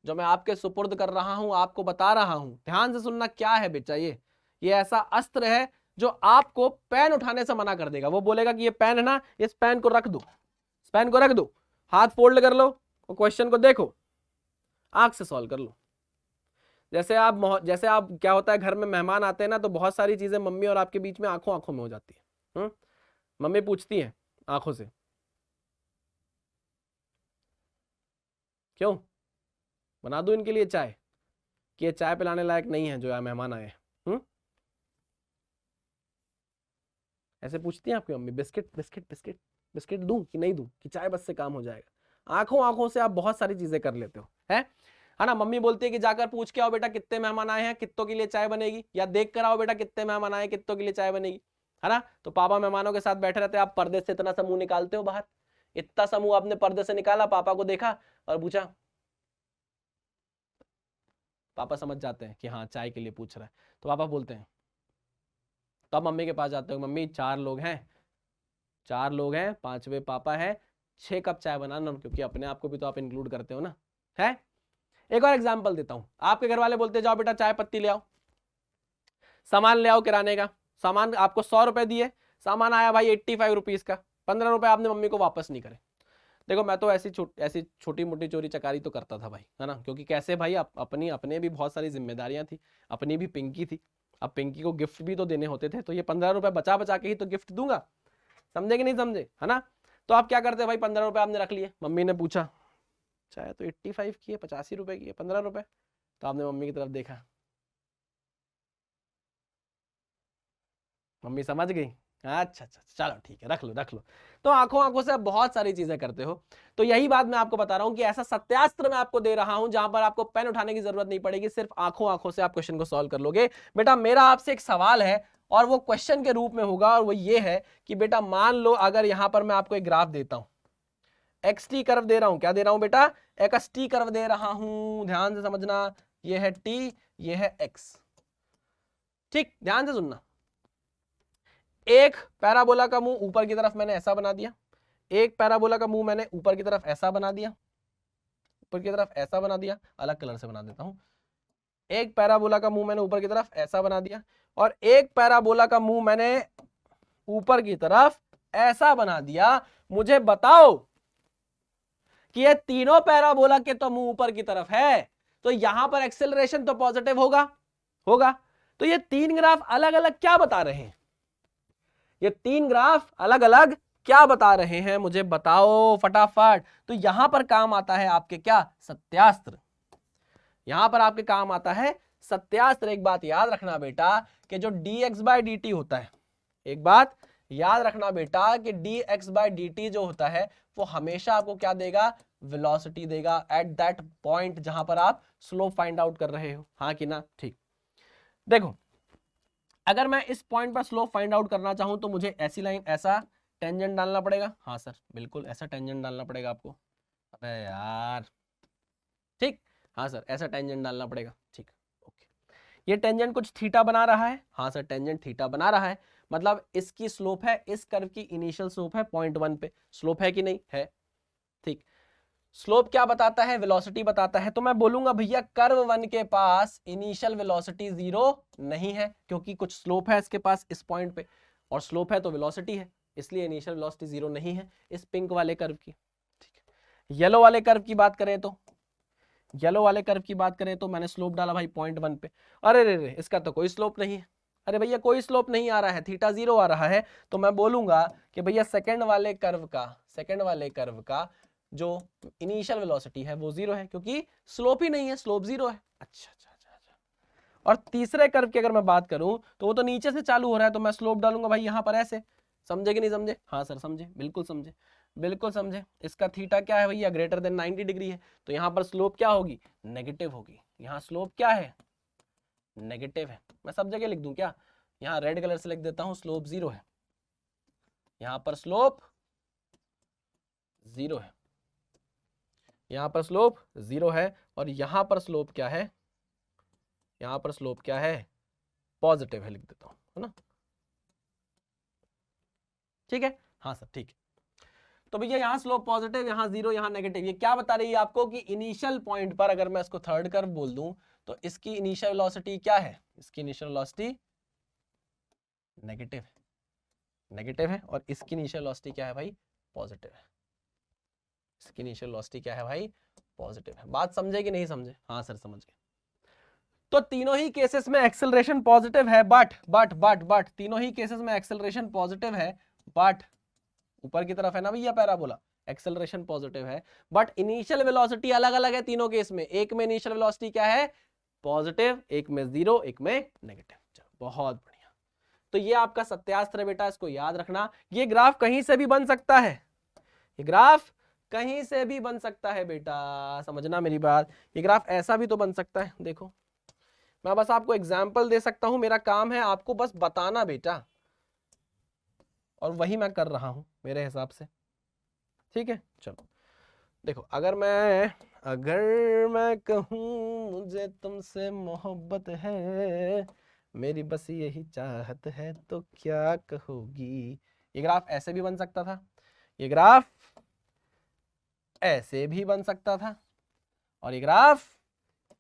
जो मैं आपके सुपुर्द कर रहा हूं, आपको बता रहा हूं, ध्यान से सुनना। क्या है बेटा? ये ऐसा अस्त्र है जो आपको पेन उठाने से मना कर देगा। वो बोलेगा कि ये पेन है ना, इस पेन को रख दो, इस पेन को रख दो, हाथ फोल्ड कर लो और क्वेश्चन को देखो, आंख से सॉल्व कर लो। जैसे आप क्या होता है, घर में मेहमान आते हैं ना, तो बहुत सारी चीजें मम्मी और आपके बीच में आंखों आंखों में हो जाती है। मम्मी पूछती है आंखों से, क्यों बना दूं इनके लिए चाय, कि ये चाय पिलाने लायक नहीं है जो यहाँ मेहमान आए हैं? ऐसे पूछती हैं आपकी mummy, biscuit biscuit biscuit biscuit दूं कि नहीं दूं, कि चाय बस से काम हो जाएगा? आंखों आंखों से आप बहुत सारी चीजें कर लेते हो, है ना। मम्मी बोलती है कि जाकर पूछ के आओ बेटा कितने मेहमान आए हैं, कितनों के लिए चाय बनेगी, या देख कर आओ बेटा कितने मेहमान आए हैं, कितनों के लिए चाय बनेगी, है ना। तो पापा मेहमानों के साथ बैठे रहते हैं, आप पर्दे से इतना समूह निकालते हो बाहर, इतना समूह आपने पर्दे से निकाला, पापा को देखा और पूछा, पापा समझ जाते हैं कि हाँ चाय के लिए पूछ रहा है, तो पापा बोलते हैं, तो आप मम्मी के पास जाते हो, मम्मी 4 लोग हैं, 4 लोग हैं, 5वें पापा है, 6 कप चाय बनाना, क्योंकि अपने आप को भी तो आप इंक्लूड करते हो ना, है। एक और एग्जांपल देता हूं, आपके घर वाले बोलते जाओ बेटा चाय पत्ती ले आओ, सामान ले आओ किराने का, सामान आपको 100 रुपए दिए, सामान आया भाई 85 रुपीज का, 15 रुपए आपने मम्मी को वापस नहीं करे। देखो मैं तो ऐसी छोटी मोटी चोरी चकारी तो करता था भाई, है ना, क्योंकि कैसे भाई अपने भी बहुत सारी जिम्मेदारियां थी, अपनी भी पिंकी थी, अब पिंकी को गिफ्ट भी तो देने होते थे, तो ये 15 रुपए बचा बचा के ही तो गिफ्ट दूंगा, समझे कि नहीं समझे, है ना। तो आप क्या करते भाई, 15 रुपए आपने रख लिए, मम्मी ने पूछा चाहे तो 85 की है, 85 रुपए की है, 15 रुपए, तो आपने मम्मी की तरफ देखा, मम्मी समझ गई, अच्छा अच्छा, चलो ठीक है, रख लो रख लो। तो आंखों आंखों से आप बहुत सारी चीजें करते हो, तो यही बात मैं आपको बता रहा हूं कि ऐसा सत्यास्त्र मैं आपको दे रहा हूं जहां पर आपको पेन उठाने की जरूरत नहीं पड़ेगी, सिर्फ आंखों आंखों से आप क्वेश्चन को सॉल्व कर लोगे। बेटा मेरा आपसे एक सवाल है और वो क्वेश्चन के रूप में होगा, और वो ये है कि बेटा मान लो अगर यहां पर मैं आपको एक ग्राफ देता हूं, एक्स टी कर्व दे रहा हूं, क्या दे रहा हूं बेटा, एक्स टी कर्व दे रहा हूं, ध्यान से समझना, ये है टी, ये है एक्स, ठीक, ध्यान से सुनना। एक पैराबोला का मुंह ऊपर की तरफ मैंने ऐसा बना दिया, एक पैराबोला का मुंह मैंने ऊपर की तरफ ऐसा बना दिया, ऊपर की तरफ ऐसा बना दिया, अलग कलर से बना देता हूं, एक पैराबोला का मुंह मैंने ऊपर की तरफ ऐसा बना दिया, और एक पैराबोला का मुंह मैंने ऊपर की तरफ ऐसा बना दिया। मुझे बताओ कि ये तीनों पैराबोला के तो मुंह ऊपर की तरफ है, तो यहां पर एक्सेलरेशन तो पॉजिटिव होगा, होगा। तो ये तीन ग्राफ अलग अलग क्या बता रहे हैं, ये तीन ग्राफ अलग अलग क्या बता रहे हैं, मुझे बताओ फटाफट। तो यहां पर काम आता है आपके क्या, सत्यास्त्र, यहां पर आपके काम आता है सत्यास्त्र। एक बात याद रखना बेटा कि जो dx/dt होता है, एक बात याद रखना बेटा कि dx/dt जो होता है वो हमेशा आपको क्या देगा, वेलोसिटी देगा एट दैट पॉइंट जहां पर आप स्लोप फाइंड आउट कर रहे हो, हाँ कि ना, ठीक। देखो अगर मैं इस पॉइंट पर स्लोप फाइंड आउट करना चाहूं तो मुझे ऐसी लाइन, ऐसा टेंजेंट डालना पड़ेगा, हाँ सर बिल्कुल ऐसा टेंजेंट डालना पड़ेगा आपको, अबे यार, ठीक, हाँ सर ऐसा टेंजेंट डालना पड़ेगा, ठीक, ओके। ये टेंजेंट कुछ थीटा बना रहा है, हाँ सर टेंजेंट थीटा बना रहा है, मतलब इसकी स्लोप है, इस कर्व की इनिशियल स्लोप है 0.1 पे, स्लोप है कि नहीं है, ठीक। स्लोप क्या बताता है, वेलोसिटी बताता है, तो मैं बोलूंगा भैया कर्व 1 के पास इनिशियल वेलोसिटी 0 नहीं है, क्योंकि कुछ स्लोप है इसके पास इस पॉइंट पे, और स्लोप है तो वेलोसिटी है, इसलिए इनिशियल वेलोसिटी 0 नहीं है इस पिंक वाले कर्व की, ठीक है। येलो वाले कर्व की बात करें तो, येलो वाले कर्व की बात करें तो मैंने स्लोप डाला भाई 0.1 पे, अरे रे रे इसका तो कोई स्लोप नहीं है, अरे भैया कोई स्लोप नहीं आ रहा है, थीटा 0 आ रहा है, तो मैं बोलूंगा कि भैया सेकंड वाले कर्व का जो इनिशियल वेलोसिटी है वो 0 है, क्योंकि स्लोप ही नहीं है, स्लोप 0 है। अच्छा अच्छा अच्छा अच्छा। और तीसरे कर्व की अगर मैं बात करूं तो वो तो नीचे से चालू हो रहा है, तो मैं स्लोप डालूंगा भाई यहां पर ऐसे, समझे कि नहीं समझे, हाँ सर समझे, बिल्कुल समझे, बिल्कुल समझे। इसका थीटा क्या है भैया, ग्रेटर देन 90 डिग्री है, तो यहां पर स्लोप क्या होगी, नेगेटिव होगी, यहाँ स्लोप क्या है, नेगेटिव है। मैं सब जगह लिख दूं क्या, यहाँ रेड कलर से लिख देता हूं, स्लोप 0 है, यहां पर स्लोप 0 है, यहां पर स्लोप 0 है, और यहां पर स्लोप क्या है, यहां पर स्लोप क्या है, पॉजिटिव है, लिख देता हूं, है ना, ठीक है, हाँ सर ठीक है। तो भैया यहाँ स्लोप पॉजिटिव, यहाँ 0, यहाँ नेगेटिव, ये क्या बता रही है आपको कि इनिशियल पॉइंट पर अगर मैं इसको थर्ड कर्व बोल दूं तो इसकी इनिशियल वेलोसिटी क्या है, इसकी इनिशियल वेलोसिटी नेगेटिव है, नेगेटिव है, और इसकी इनिशियल वेलोसिटी क्या है भाई, पॉजिटिव है, इसकी इनिशियल वेलोसिटी क्या है भाई, पॉजिटिव है। बात समझे कि नहीं समझे, हाँ सर समझ गए। तो तीनों ही केसेस में एक्सेलरेशन पॉजिटिव है, बट तीनों ही केसेस में एक्सेलरेशन पॉजिटिव है, बट ऊपर की तरफ है ना भैया पैराबोला, एक्सेलरेशन पॉजिटिव है, बट इनिशियल वेलोसिटी अलग अलग है तीनों केस में, एक में इनिशियल वेलोसिटी क्या है, पॉजिटिव, एक में 0, एक में नेगेटिव। बहुत बढ़िया, तो ये आपका सत्यास्त्र है बेटा, इसको याद रखना। ये ग्राफ कहीं से भी बन सकता है, ये ग्राफ कहीं से भी बन सकता है बेटा, समझना मेरी बात। ये ग्राफ ऐसा भी तो बन सकता है, देखो मैं बस आपको एग्जाम्पल दे सकता हूं, मेरा काम है आपको बस बताना बेटा, और वही मैं कर रहा हूं मेरे हिसाब से, ठीक है। चलो देखो, अगर मैं कहूं मुझे तुमसे मोहब्बत है, मेरी बस यही चाहत है, तो क्या कहोगी। ये ग्राफ ऐसे भी बन सकता था, ये ग्राफ ऐसे भी बन सकता था, और ये ग्राफ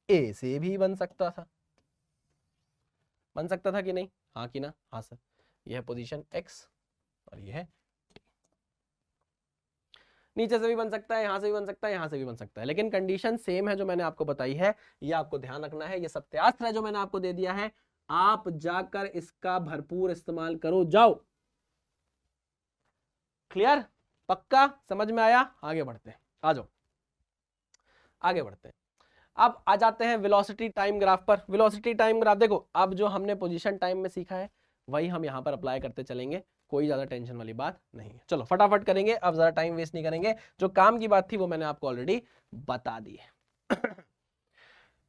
ऐसे भी बन सकता था, बन सकता था कि नहीं, हाँ कि ना, हाँ सर। यह है पोजीशन x और यह है नीचे से भी बन सकता है, यहां से भी बन सकता है, यहां से भी बन सकता है, लेकिन कंडीशन सेम है जो मैंने आपको बताई है, ये आपको ध्यान रखना है। ये सत्यास्त्र है जो मैंने आपको दे दिया है, आप जाकर इसका भरपूर इस्तेमाल करो, जाओ। क्लियर, पक्का समझ में आया, आगे बढ़ते हैं, आ जाओ आगे बढ़ते हैं। अब आ जाते हैं वेलोसिटी टाइम ग्राफ पर। वेलोसिटी टाइम ग्राफ देखो, अब जो हमने पोजीशन टाइम में सीखा है वही हम यहाँ पर अप्लाई करते चलेंगे, कोई ज्यादा टेंशन वाली बात नहीं है। चलो फटाफट करेंगे, अब ज्यादा टाइम वेस्ट नहीं करेंगे, जो काम की बात थी वो मैंने आपको ऑलरेडी बता दी है।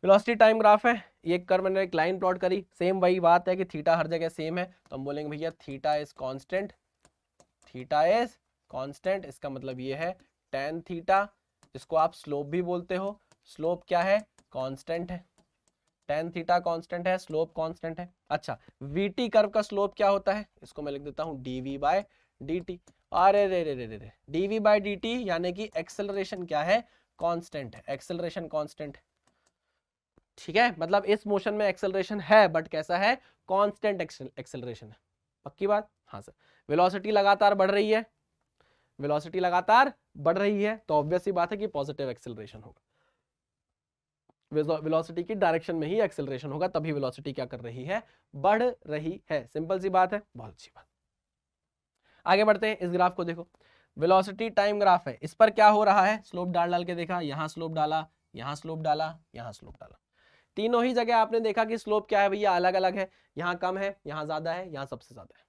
वेलोसिटी टाइम ग्राफ है, ये कर मैंने एक लाइन प्लॉट करी, सेम वही बात है कि थीटा हर जगह सेम है, तो हम बोलेंगे भैया theta is constant, theta is constant, इसका मतलब ये है tan थीटा, इसको आप स्लोप भी बोलते हो, स्लोप क्या है, कांस्टेंट है, tan थीटा कांस्टेंट है, स्लोप कांस्टेंट है। अच्छा vt कर्व का स्लोप क्या होता है, इसको मैं लिख देता हूं dv/dt। अरे रे रे रे रे, dv/dt यानी कि एक्सेलरेशन क्या है, कांस्टेंट है, एक्सेलरेशन कांस्टेंट है, ठीक है, मतलब इस मोशन में एक्सेलरेशन है बट कैसा है, कांस्टेंट एक्सेलरेशन है, पक्की बात, हाँ सर। वेलोसिटी लगातार बढ़ रही है, वेलोसिटी लगातार बढ़ रही है, तो ऑब्वियस सी बात है कि पॉजिटिव एक्सेलरेशन होगा, वेलोसिटी की डायरेक्शन में ही एक्सेलरेशन होगा, तभी वेलोसिटी क्या कर रही है, बढ़ रही है, सिंपल सी बात है, बहुत अच्छी बात। आगे बढ़ते हैं, इस ग्राफ को देखो, वेलोसिटी टाइम ग्राफ है, इस पर क्या हो रहा है, स्लोप डाल डाल के देखा, यहाँ स्लोप डाला, यहाँ स्लोप डाला, यहाँ स्लोप डाला, तीनों ही जगह आपने देखा कि स्लोप क्या है भैया, अलग अलग है, यहाँ कम है, यहाँ ज्यादा है, यहाँ सबसे ज्यादा है,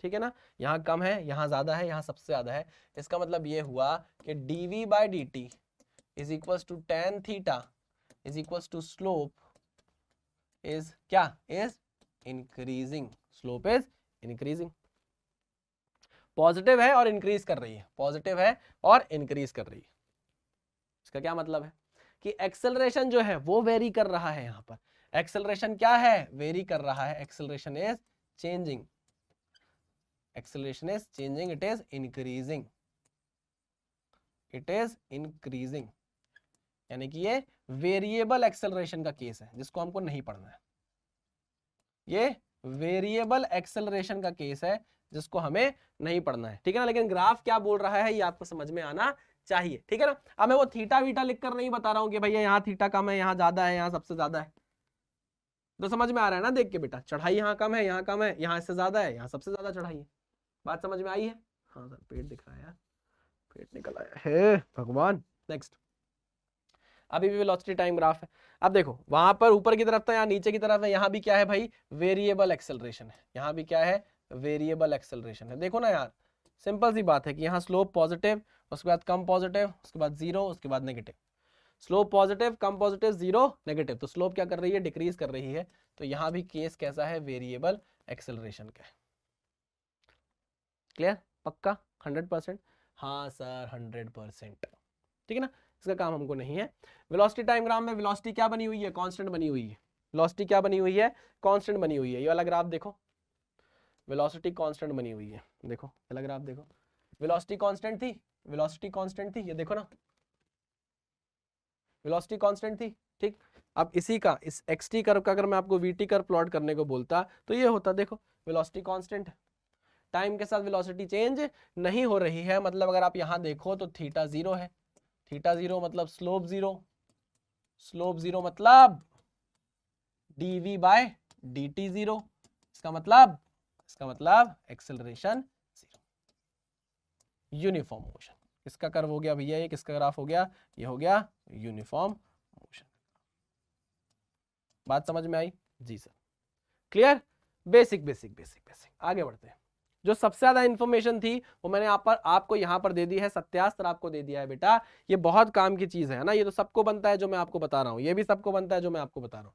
ठीक है ना, यहाँ कम है, यहाँ ज्यादा है, यहाँ सबसे ज्यादा है, इसका मतलब ये हुआ कि dv/dt is equals to tan theta is equals to slope is क्या, is increasing, slope is increasing, positive है और इंक्रीज कर रही है, पॉजिटिव है और इंक्रीज कर रही है। इसका क्या मतलब है कि एक्सेलरेशन जो है वो वेरी कर रहा है, यहाँ पर एक्सेलरेशन क्या है, वेरी कर रहा है, acceleration is changing, acceleration is changing, it is increasing, it is increasing, यानी कि ये वेरिएबल एक्सेलरेशन का केस है जिसको हमको नहीं पढ़ना है, ये वेरिएबल एक्सेलरेशन का केस है जिसको हमें नहीं पढ़ना है, ठीक है ना, लेकिन ग्राफ क्या बोल रहा है ये आपको समझ में आना चाहिए, ठीक है ना। अब मैं वो थीटा वीटा लिखकर नहीं बता रहा हूं कि भैया यहाँ थीटा कम है, यहाँ ज्यादा है, यहाँ सबसे ज्यादा है, तो समझ में आ रहा है ना देख के बेटा, चढ़ाई यहाँ कम है, यहाँ कम है, यहाँ इससे ज्यादा है, यहाँ सबसे ज्यादा चढ़ाई है, बात समझ में आई है, हाँ सर पेट दिख रहा है यार, पेट निकल आया है भगवान। नेक्स्ट, अभी भी वेलोसिटी टाइम ग्राफ है, अब देखो वहां पर ऊपर की तरफ था, यहाँ नीचे की तरफ है, यहाँ भी क्या है भाई, वेरिएबल एक्सेलरेशन है, यहाँ भी क्या है, वेरिएबल एक्सेलरेशन है, देखो ना यार, सिंपल सी बात है कि यहाँ स्लोप पॉजिटिव, उसके बाद कम पॉजिटिव, उसके बाद जीरो, उसके बाद नेगेटिव, स्लोप पॉजिटिव, कम पॉजिटिव, जीरो, नेगेटिव, तो स्लोप क्या कर रही है, डिक्रीज कर रही है, तो यहाँ भी केस कैसा है, वेरिएबल एक्सेलरेशन का है, क्लियर, पक्का 100%, हाँ सर 100%, ठीक है ना, इसका काम हमको नहीं है। वेलोसिटी टाइम ग्राफ में वेलोसिटी क्या बनी हुई है, कांस्टेंट बनी हुई है, वेलोसिटी क्या बनी हुई है, कांस्टेंट बनी हुई है, ये वाला ग्राफ देखो, वेलोसिटी कांस्टेंट बनी हुई है, देखो वाला ग्राफ देखो, वेलोसिटी कांस्टेंट थी, वेलोसिटी कांस्टेंट थी, ये देखो ना, वेलोसिटी कांस्टेंट थी, ठीक। अब इसी का, इस xt कर्व का अगर मैं आपको vt कर्व प्लॉट करने को बोलता तो ये होता, देखो वेलोसिटी कांस्टेंट है, टाइम के साथ वेलोसिटी चेंज नहीं हो रही है, मतलब अगर आप यहां देखो तो थीटा जीरो है, थीटा जीरो मतलब स्लोप जीरो, स्लोप जीरो मतलब dv/dt जीरो, इसका मतलब एक्सेलरेशन जीरो, यूनिफॉर्म मोशन, किसका कर्व हो गया भैया, ये किसका ग्राफ हो गया, ये हो गया यूनिफॉर्म मोशन, बात समझ में आई जी sir, clear, basic basic basic basic, आगे बढ़ते हैं। जो सबसे ज्यादा इंफॉर्मेशन थी वो मैंने आपको यहाँ पर दे दी है, सत्यास्त्र आपको दे दिया है बेटा, ये बहुत काम की चीज है ना, ये तो सबको बनता है जो मैं आपको बता रहा हूँ, ये भी सबको बनता है जो मैं आपको बता रहा हूँ।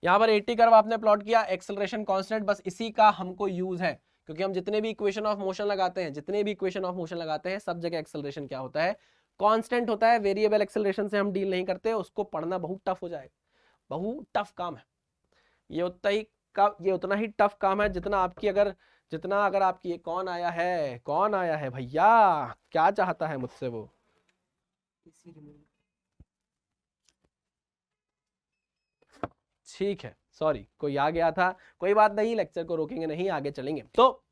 यहाँ पर 80 कर्व आपने प्लॉट किया, एक्सेलरेशन कांस्टेंट, बस इसी का हमको यूज है, क्योंकि हम जितने भी इक्वेशन ऑफ मोशन लगाते हैं, सब जगह एक्सेलरेशन क्या होता है, कांस्टेंट होता है, वेरिएबल एक्सेलरेशन से हम डील नहीं करते, उसको पढ़ना बहुत टफ हो जाएगा, बहुत टफ काम है, ये उतना ही टफ काम है जितना अगर आपकी, ये कौन आया है भैया, क्या चाहता है मुझसे वो, ठीक है सॉरी कोई आ गया था, कोई बात नहीं, लेक्चर को रोकेंगे नहीं, आगे चलेंगे। तो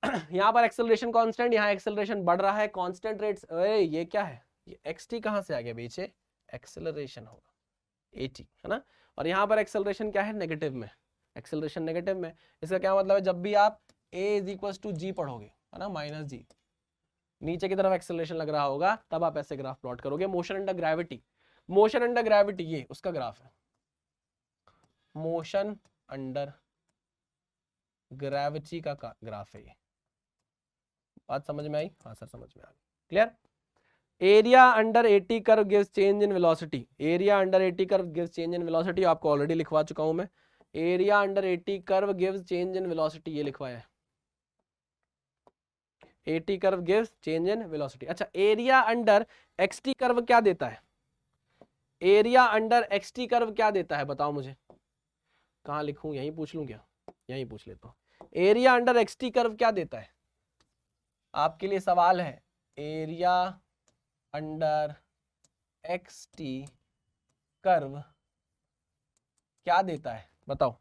यहाँ पर एक्सेलरेशन कांस्टेंट, यहाँ एक्सेलरेशन बढ़ रहा है कांस्टेंट रेट्स, ये क्या है, ये xt कहां से आ गया पीछे, एक्सेलरेशन होगा 80 है ना, और यहाँ पर एक्सेलरेशन क्या है, नेगेटिव में, एक्सेलरेशन नेगेटिव में, इसका क्या मतलब है, जब भी आप a = g पढ़ोगे है ना, -g, नीचे की तरफ एक्सेलरेशन लग रहा होगा, तब आप ऐसे ग्राफ प्लॉट करोगे, मोशन अंडर ग्रेविटी, ये उसका ग्राफ है, मोशन अंडर ग्रेविटी का ग्राफ है ये। बात समझ में आई? हाँ सर समझ में आ गई। Clear? Area under 80 curve gives change in velocity. Area under 80 curve gives change in velocity आपको ऑलरेडी लिखवा चुका हूं मैं। Area under 80 curve gives change in velocity, ये लिखवाया है। 80 curve gives change in velocity. अच्छा, एरिया अंडर एक्सटी कर्व क्या देता है? एरिया अंडर एक्सटी कर्व क्या देता है बताओ मुझे। कहाँ लिखूं, यहीं पूछ लूं क्या? यहीं पूछ लेता हूं। एरिया अंडर एक्सटी कर्व क्या देता है? आपके लिए सवाल है, एरिया अंडर एक्सटी कर्व क्या देता है बताओ।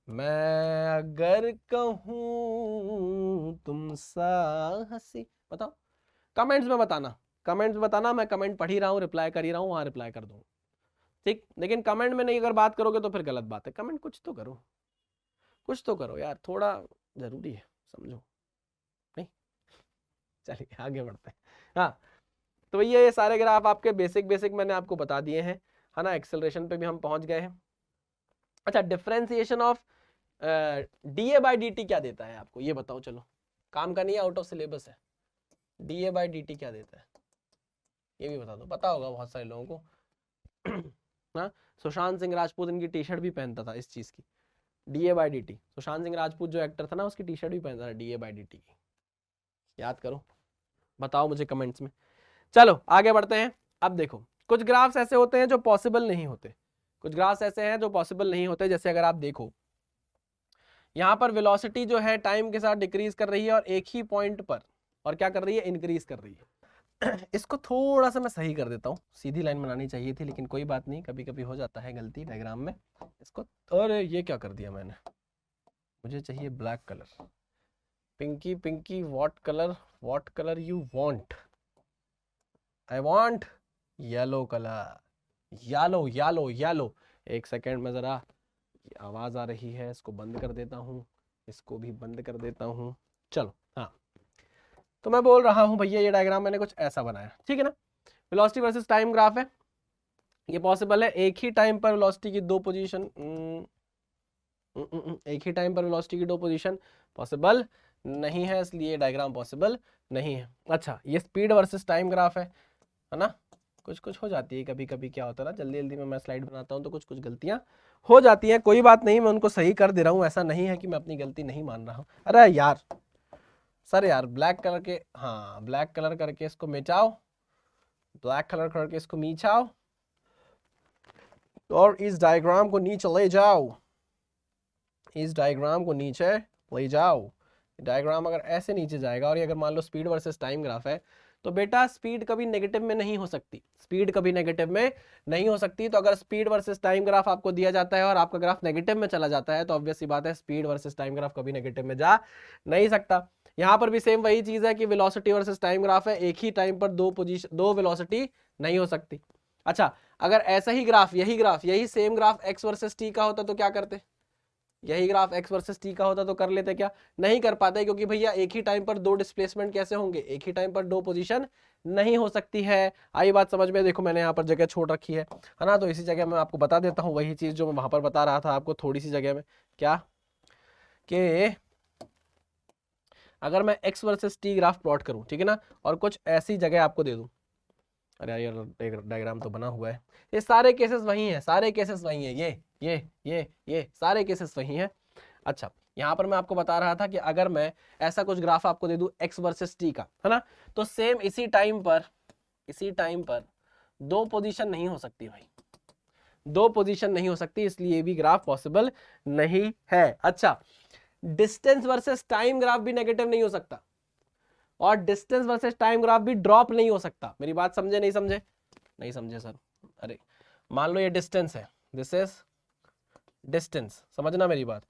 मैं अगर कहूं तुम साहसी, बताओ कमेंट्स में बताना, कमेंट्स में बताना। मैं कमेंट पढ़ ही रहा हूँ, रिप्लाई कर ही रहा हूँ, वहां रिप्लाई कर दूंगा, ठीक। लेकिन कमेंट में नहीं अगर बात करोगे तो फिर गलत बात है। कमेंट कुछ तो करो, कुछ तो करो यार, थोड़ा जरूरी है, समझो नहीं। चलिए आगे बढ़ते हैं। हाँ, तो ये सारे ग्राफ आपके बेसिक बेसिक मैंने आपको बता दिए हैं, है ना। एक्सेलरेशन पे भी हम पहुंच गए हैं। अच्छा, differentiation of DA by d T क्या देता है आपको, ये बताओ। चलो, काम का नहीं है, आउट ऑफ सिलेबस है। डीए बाई डी टी क्या देता है ये भी बता दो, पता होगा बहुत सारे लोगों को। हाँ, सुशांत सिंह राजपूत इनकी टी शर्ट भी पहनता था इस चीज की, DA by d T. Sushant Singh Rajput जो एक्टर था ना, उसकी टी शर्ट भी पहनता था डीए बाई डी टी की। याद करो, बताओ मुझे कमेंट्स में। चलो आगे बढ़ते हैं। अब देखो, कुछ ग्राफ्स ऐसे होते हैं जो पॉसिबल नहीं होते, कुछ ग्राफ्स ऐसे हैं जो पॉसिबल नहीं होते। जैसे अगर आप देखो, यहाँ पर वेलोसिटी जो है टाइम के साथ डिक्रीज कर रही है और एक ही पॉइंट पर, और क्या कर रही है, इंक्रीज कर रही है। इसको थोड़ा सा मैं सही कर देता हूँ, सीधी लाइन बनानी चाहिए थी, लेकिन कोई बात नहीं, कभी कभी हो जाता है गलती डायग्राम में इसको। अरे ये क्या कर दिया मैंने, मुझे चाहिए black colour. Pinky Pinky, what colour you want? I want yellow colour, yellow yellow yellow. एक सेकेंड में जरा, आवाज आ रही है, इसको बंद कर देता हूँ, इसको भी बंद कर देता हूँ। चलो, हाँ, तो मैं बोल रहा हूँ भैया, ये डायग्राम मैंने कुछ ऐसा बनाया, ठीक है ना। वेलोसिटी वर्सेस टाइम ग्राफ है, ये पॉसिबल है। एक ही टाइम पर वेलोसिटी की दो पोजीशन, एक ही टाइम पर वेलोसिटी की दो पोजीशन पॉसिबल नहीं है, इसलिए डायग्राम पॉसिबल नहीं है। अच्छा, ये स्पीड वर्सेस टाइम ग्राफ है ना। कुछ कुछ हो जाती है कभी कभी, क्या होता है ना, जल्दी जल्दी में मैं स्लाइड बनाता हूँ तो कुछ कुछ गलतियां हो जाती हैं। कोई बात नहीं, मैं उनको सही कर दे रहा हूँ, ऐसा नहीं है कि मैं अपनी गलती नहीं मान रहा हूँ। अरे यार सर यार, ब्लैक कलर के, हाँ ब्लैक कलर करके इसको मिटाओ, ब्लैक कलर करके इसको मिटाओ और इस डायग्राम को नीचे ले जाओ, इस डायग्राम को नीचे ले जाओ। डायग्राम अगर ऐसे नीचे जाएगा, और ये अगर मान लो स्पीड वर्सेस टाइम ग्राफ है, तो बेटा स्पीड कभी नेगेटिव में नहीं हो सकती, स्पीड कभी नेगेटिव में नहीं हो सकती। तो अगर स्पीड वर्सेस टाइम ग्राफ आपको दिया जाता है और आपका ग्राफ नेगेटिव में चला जाता है, तो ऑब्वियस सी बात है स्पीड वर्सेस टाइम ग्राफ कभी नेगेटिव में जा नहीं सकता। यहाँ पर भी सेम वही चीज है कि वेलोसिटी वर्सेस टाइम ग्राफ है, एक ही टाइम पर दो वेलोसिटी नहीं हो सकती। अच्छा, अगर ऐसा ही ग्राफ, यही same graph x versus T का होता तो क्या करते? यही ग्राफ x वर्सेस t का होता तो कर लेते क्या? नहीं कर पाते, क्योंकि भैया एक ही टाइम पर दो डिस्प्लेसमेंट कैसे होंगे, एक ही टाइम पर दो पोजीशन नहीं हो सकती है। आई बात समझ में? देखो मैंने यहाँ पर जगह छोड़ रखी है ना, तो इसी जगह मैं आपको बता देता हूँ वही चीज जो मैं वहां पर बता रहा था आपको, थोड़ी सी जगह में। क्या कि अगर मैं x versus t graph plot करूं, ठीक है ना, और कुछ ऐसी जगह आपको दे दूं, अरे यार डायग्राम तो बना हुआ है, ये सारे केसेस वही हैं, सारे केसेस वही हैं, ये सारे केसेस वही हैं। अच्छा, यहाँ पर मैं आपको बता रहा था कि अगर मैं ऐसा कुछ ग्राफ आपको दे दूं x वर्सेस t का, है ना, तो सेम इसी टाइम पर दो पोजीशन नहीं हो सकती भाई, दो पोजीशन नहीं हो सकती, इसलिए भी ग्राफ पॉसिबल नहीं है। अच्छा, डिस्टेंस वर्सेस टाइम ग्राफ भी नेगेटिव नहीं हो सकता, और डिस्टेंस वर्सेस टाइम ग्राफ भी ड्रॉप नहीं हो सकता। मेरी बात समझे नहीं समझे? नहीं समझे सर? अरे मान लो ये डिस्टेंस है, दिस इज डिस्टेंस, समझना मेरी बात।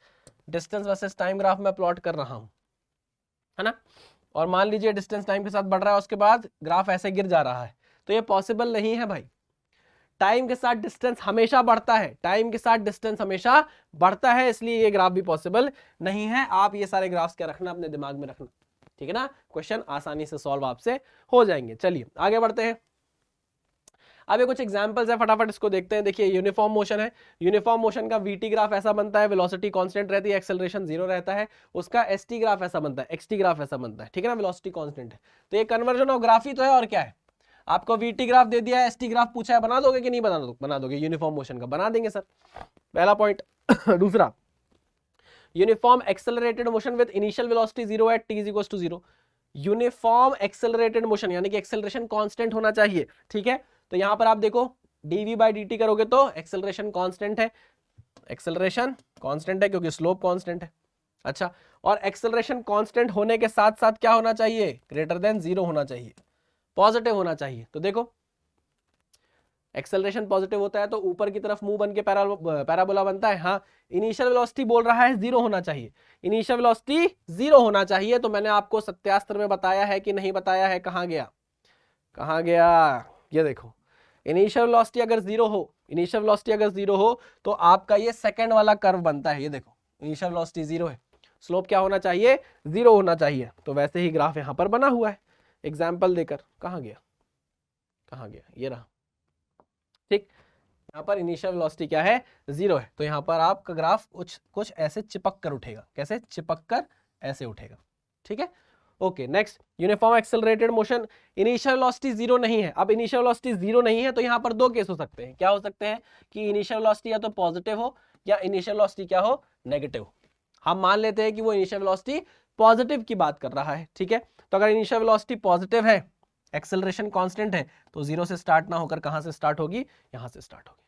डिस्टेंस वर्सेस टाइम ग्राफ में प्लॉट कर रहा हूं, है ना, और मान लीजिए डिस्टेंस टाइम के साथ बढ़ रहा है, उसके बाद ग्राफ ऐसे गिर जा रहा है, तो ये पॉसिबल नहीं है भाई। टाइम के साथ डिस्टेंस हमेशा बढ़ता है, टाइम के साथ डिस्टेंस हमेशा बढ़ता है, इसलिए ये ग्राफ भी पॉसिबल नहीं है। आप ये सारे ग्राफ्स क्या रखना, अपने दिमाग में रखना, ठीक है ना। क्वेश्चन आसानी से सॉल्व आपसे हो जाएंगे। चलिए आगे बढ़ते हैं। अब ये कुछ एग्जांपल्स है, फटाफट इसको देखते हैं। देखिए यूनिफॉर्म मोशन है, यूनिफॉर्म मोशन का वीटी ग्राफ ऐसा बनता है, वेलोसिटी कांस्टेंट रहती है, एक्सेलरेशन 0 रहता है। उसका एसटी ग्राफ ऐसा बनता है, एक्सटी ग्राफ ऐसा बनता है, ठीक है ना, वेलोसिटी कांस्टेंट है। तो ये कन्वर्जन ऑफ ग्राफ ही तो है, और क्या है। आपको वीटी ग्राफ दे दिया है, एसटी ग्राफ पूछा है, बना दोगे कि नहीं बना दोगे यूनिफॉर्म मोशन का? बना देंगे सर, पहला पॉइंट। दूसरा, uniform accelerated motion with initial velocity 0 at t equals to 0। Uniform accelerated motion यानी कि एक्सेलरेशन कांस्टेंट होना चाहिए, ठीक है। तो यहां पर आप देखो dv बाई dt करोगे तो एक्सेलरेशन कांस्टेंट है, एक्सेलरेशन कांस्टेंट है क्योंकि स्लोप कांस्टेंट है। अच्छा, और एक्सेलरेशन कांस्टेंट होने के साथ साथ क्या होना चाहिए? ग्रेटर देन 0 होना चाहिए, पॉजिटिव होना चाहिए। तो देखो एक्सेलरेशन पॉजिटिव होता है तो ऊपर की तरफ मुंह बन के पैराबोला बनता है। हाँ, इनिशियल वेलोसिटी बोल रहा है 0 होना चाहिए, इनिशियल वेलोसिटी 0 होना चाहिए। तो मैंने आपको सत्यास्त्र में बताया है कि नहीं बताया है? कहां गया, कहां गया? ये देखो, इनिशियल वेलोसिटी अगर 0 हो, इनिशियल वेलोसिटी अगर 0 हो तो आपका ये सेकंड वाला कर्व बनता है। ये देखो इनिशियल वेलोसिटी 0 है, स्लोप क्या होना चाहिए? 0 होना चाहिए। तो वैसे ही ग्राफ यहां पर बना हुआ है एग्जाम्पल देकर। कहां गया, कहां गया? ये रहा, ठीक। यहाँ पर इनिशियल वेलोसिटी क्या है? 0 है। तो यहाँ पर आपका ग्राफ कुछ ऐसे चिपक कर उठेगा। कैसे? चिपक कर ऐसे उठेगा, ठीक है। Okay, next, uniform accelerated motion, initial velocity 0 नहीं है। अब इनिशियल वेलोसिटी 0 नहीं है तो यहाँ पर दो केस हो सकते हैं। क्या हो सकते हैं? कि इनिशियल वेलोसिटी या तो पॉजिटिव हो या इनिशियल वेलोसिटी क्या हो? नेगेटिव। हम मान लेते हैं कि वो इनिशियल वेलोसिटी पॉजिटिव की बात कर रहा है, ठीक है। तो अगर इनिशियल वेलोसिटी पॉजिटिव है, एक्सेलरेशन कांस्टेंट है, तो 0 से स्टार्ट ना होकर कहां से स्टार्ट होगी? यहां से स्टार्ट होगी।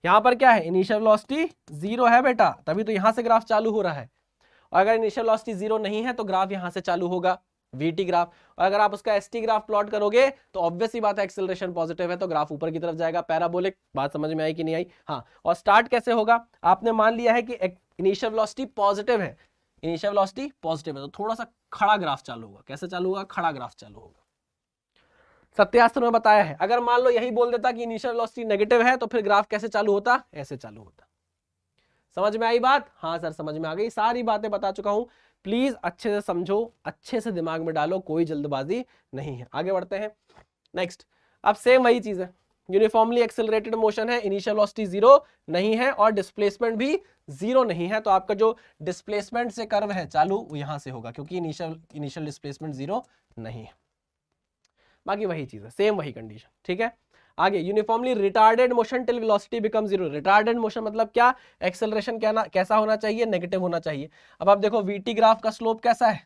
यहां पर क्या है? इनिशियल वेलोसिटी 0 है बेटा, तभी तो यहां से ग्राफ चालू हो रहा है। और अगर इनिशियल वेलोसिटी 0 नहीं है तो ग्राफ यहां से चालू होगा, वीटी ग्राफ। और अगर आप उसका एसटी ग्राफ प्लॉट करोगे तो ऑब्वियस ही बात है, एक्सेलरेशन पॉजिटिव है तो ग्राफ ऊपर की तरफ जाएगा, पैराबोलिक। बात समझ में आई कि नहीं आई? हाँ। और स्टार्ट कैसे होगा? आपने मान लिया है कि इनिशियल वेलोसिटी पॉजिटिव है, इनिशियल वेलोसिटी पॉजिटिव है तो थोड़ा सा खड़ा ग्राफ चालू होगा। कैसे चालू होगा? खड़ा ग्राफ चालू होगा। सत्यास्त्र में बताया है। अगर मान लो यही बोल देता कि इनिशियल वेलोसिटी नेगेटिव है तो फिर ग्राफ कैसे चालू होता? ऐसे चालू होता। समझ में आई बात? हाँ सर समझ में आ गई, सारी बातें बता चुका हूं। प्लीज अच्छे से समझो, अच्छे से दिमाग में डालो, कोई जल्दबाजी नहीं है। आगे बढ़ते हैं। नेक्स्ट, अब सेम वही चीज है, यूनिफॉर्मली एक्सेलरेटेड मोशन है, इनिशियल वेलोसिटी 0 नहीं है और डिस्प्लेसमेंट भी 0 नहीं है। तो आपका जो डिस्प्लेसमेंट से कर्व है चालू वो यहां से होगा क्योंकि इनिशियल डिस्प्लेसमेंट 0 नहीं है। बाकी वही चीज है, सेम वही कंडीशन, ठीक है। आगे, uniformly retarded motion till velocity become 0। Retarded motion मतलब क्या? एक्सेलरेशन कैसा होना चाहिए? नेगेटिव होना चाहिए। अब आप देखो वीटी ग्राफ का स्लोप कैसा है?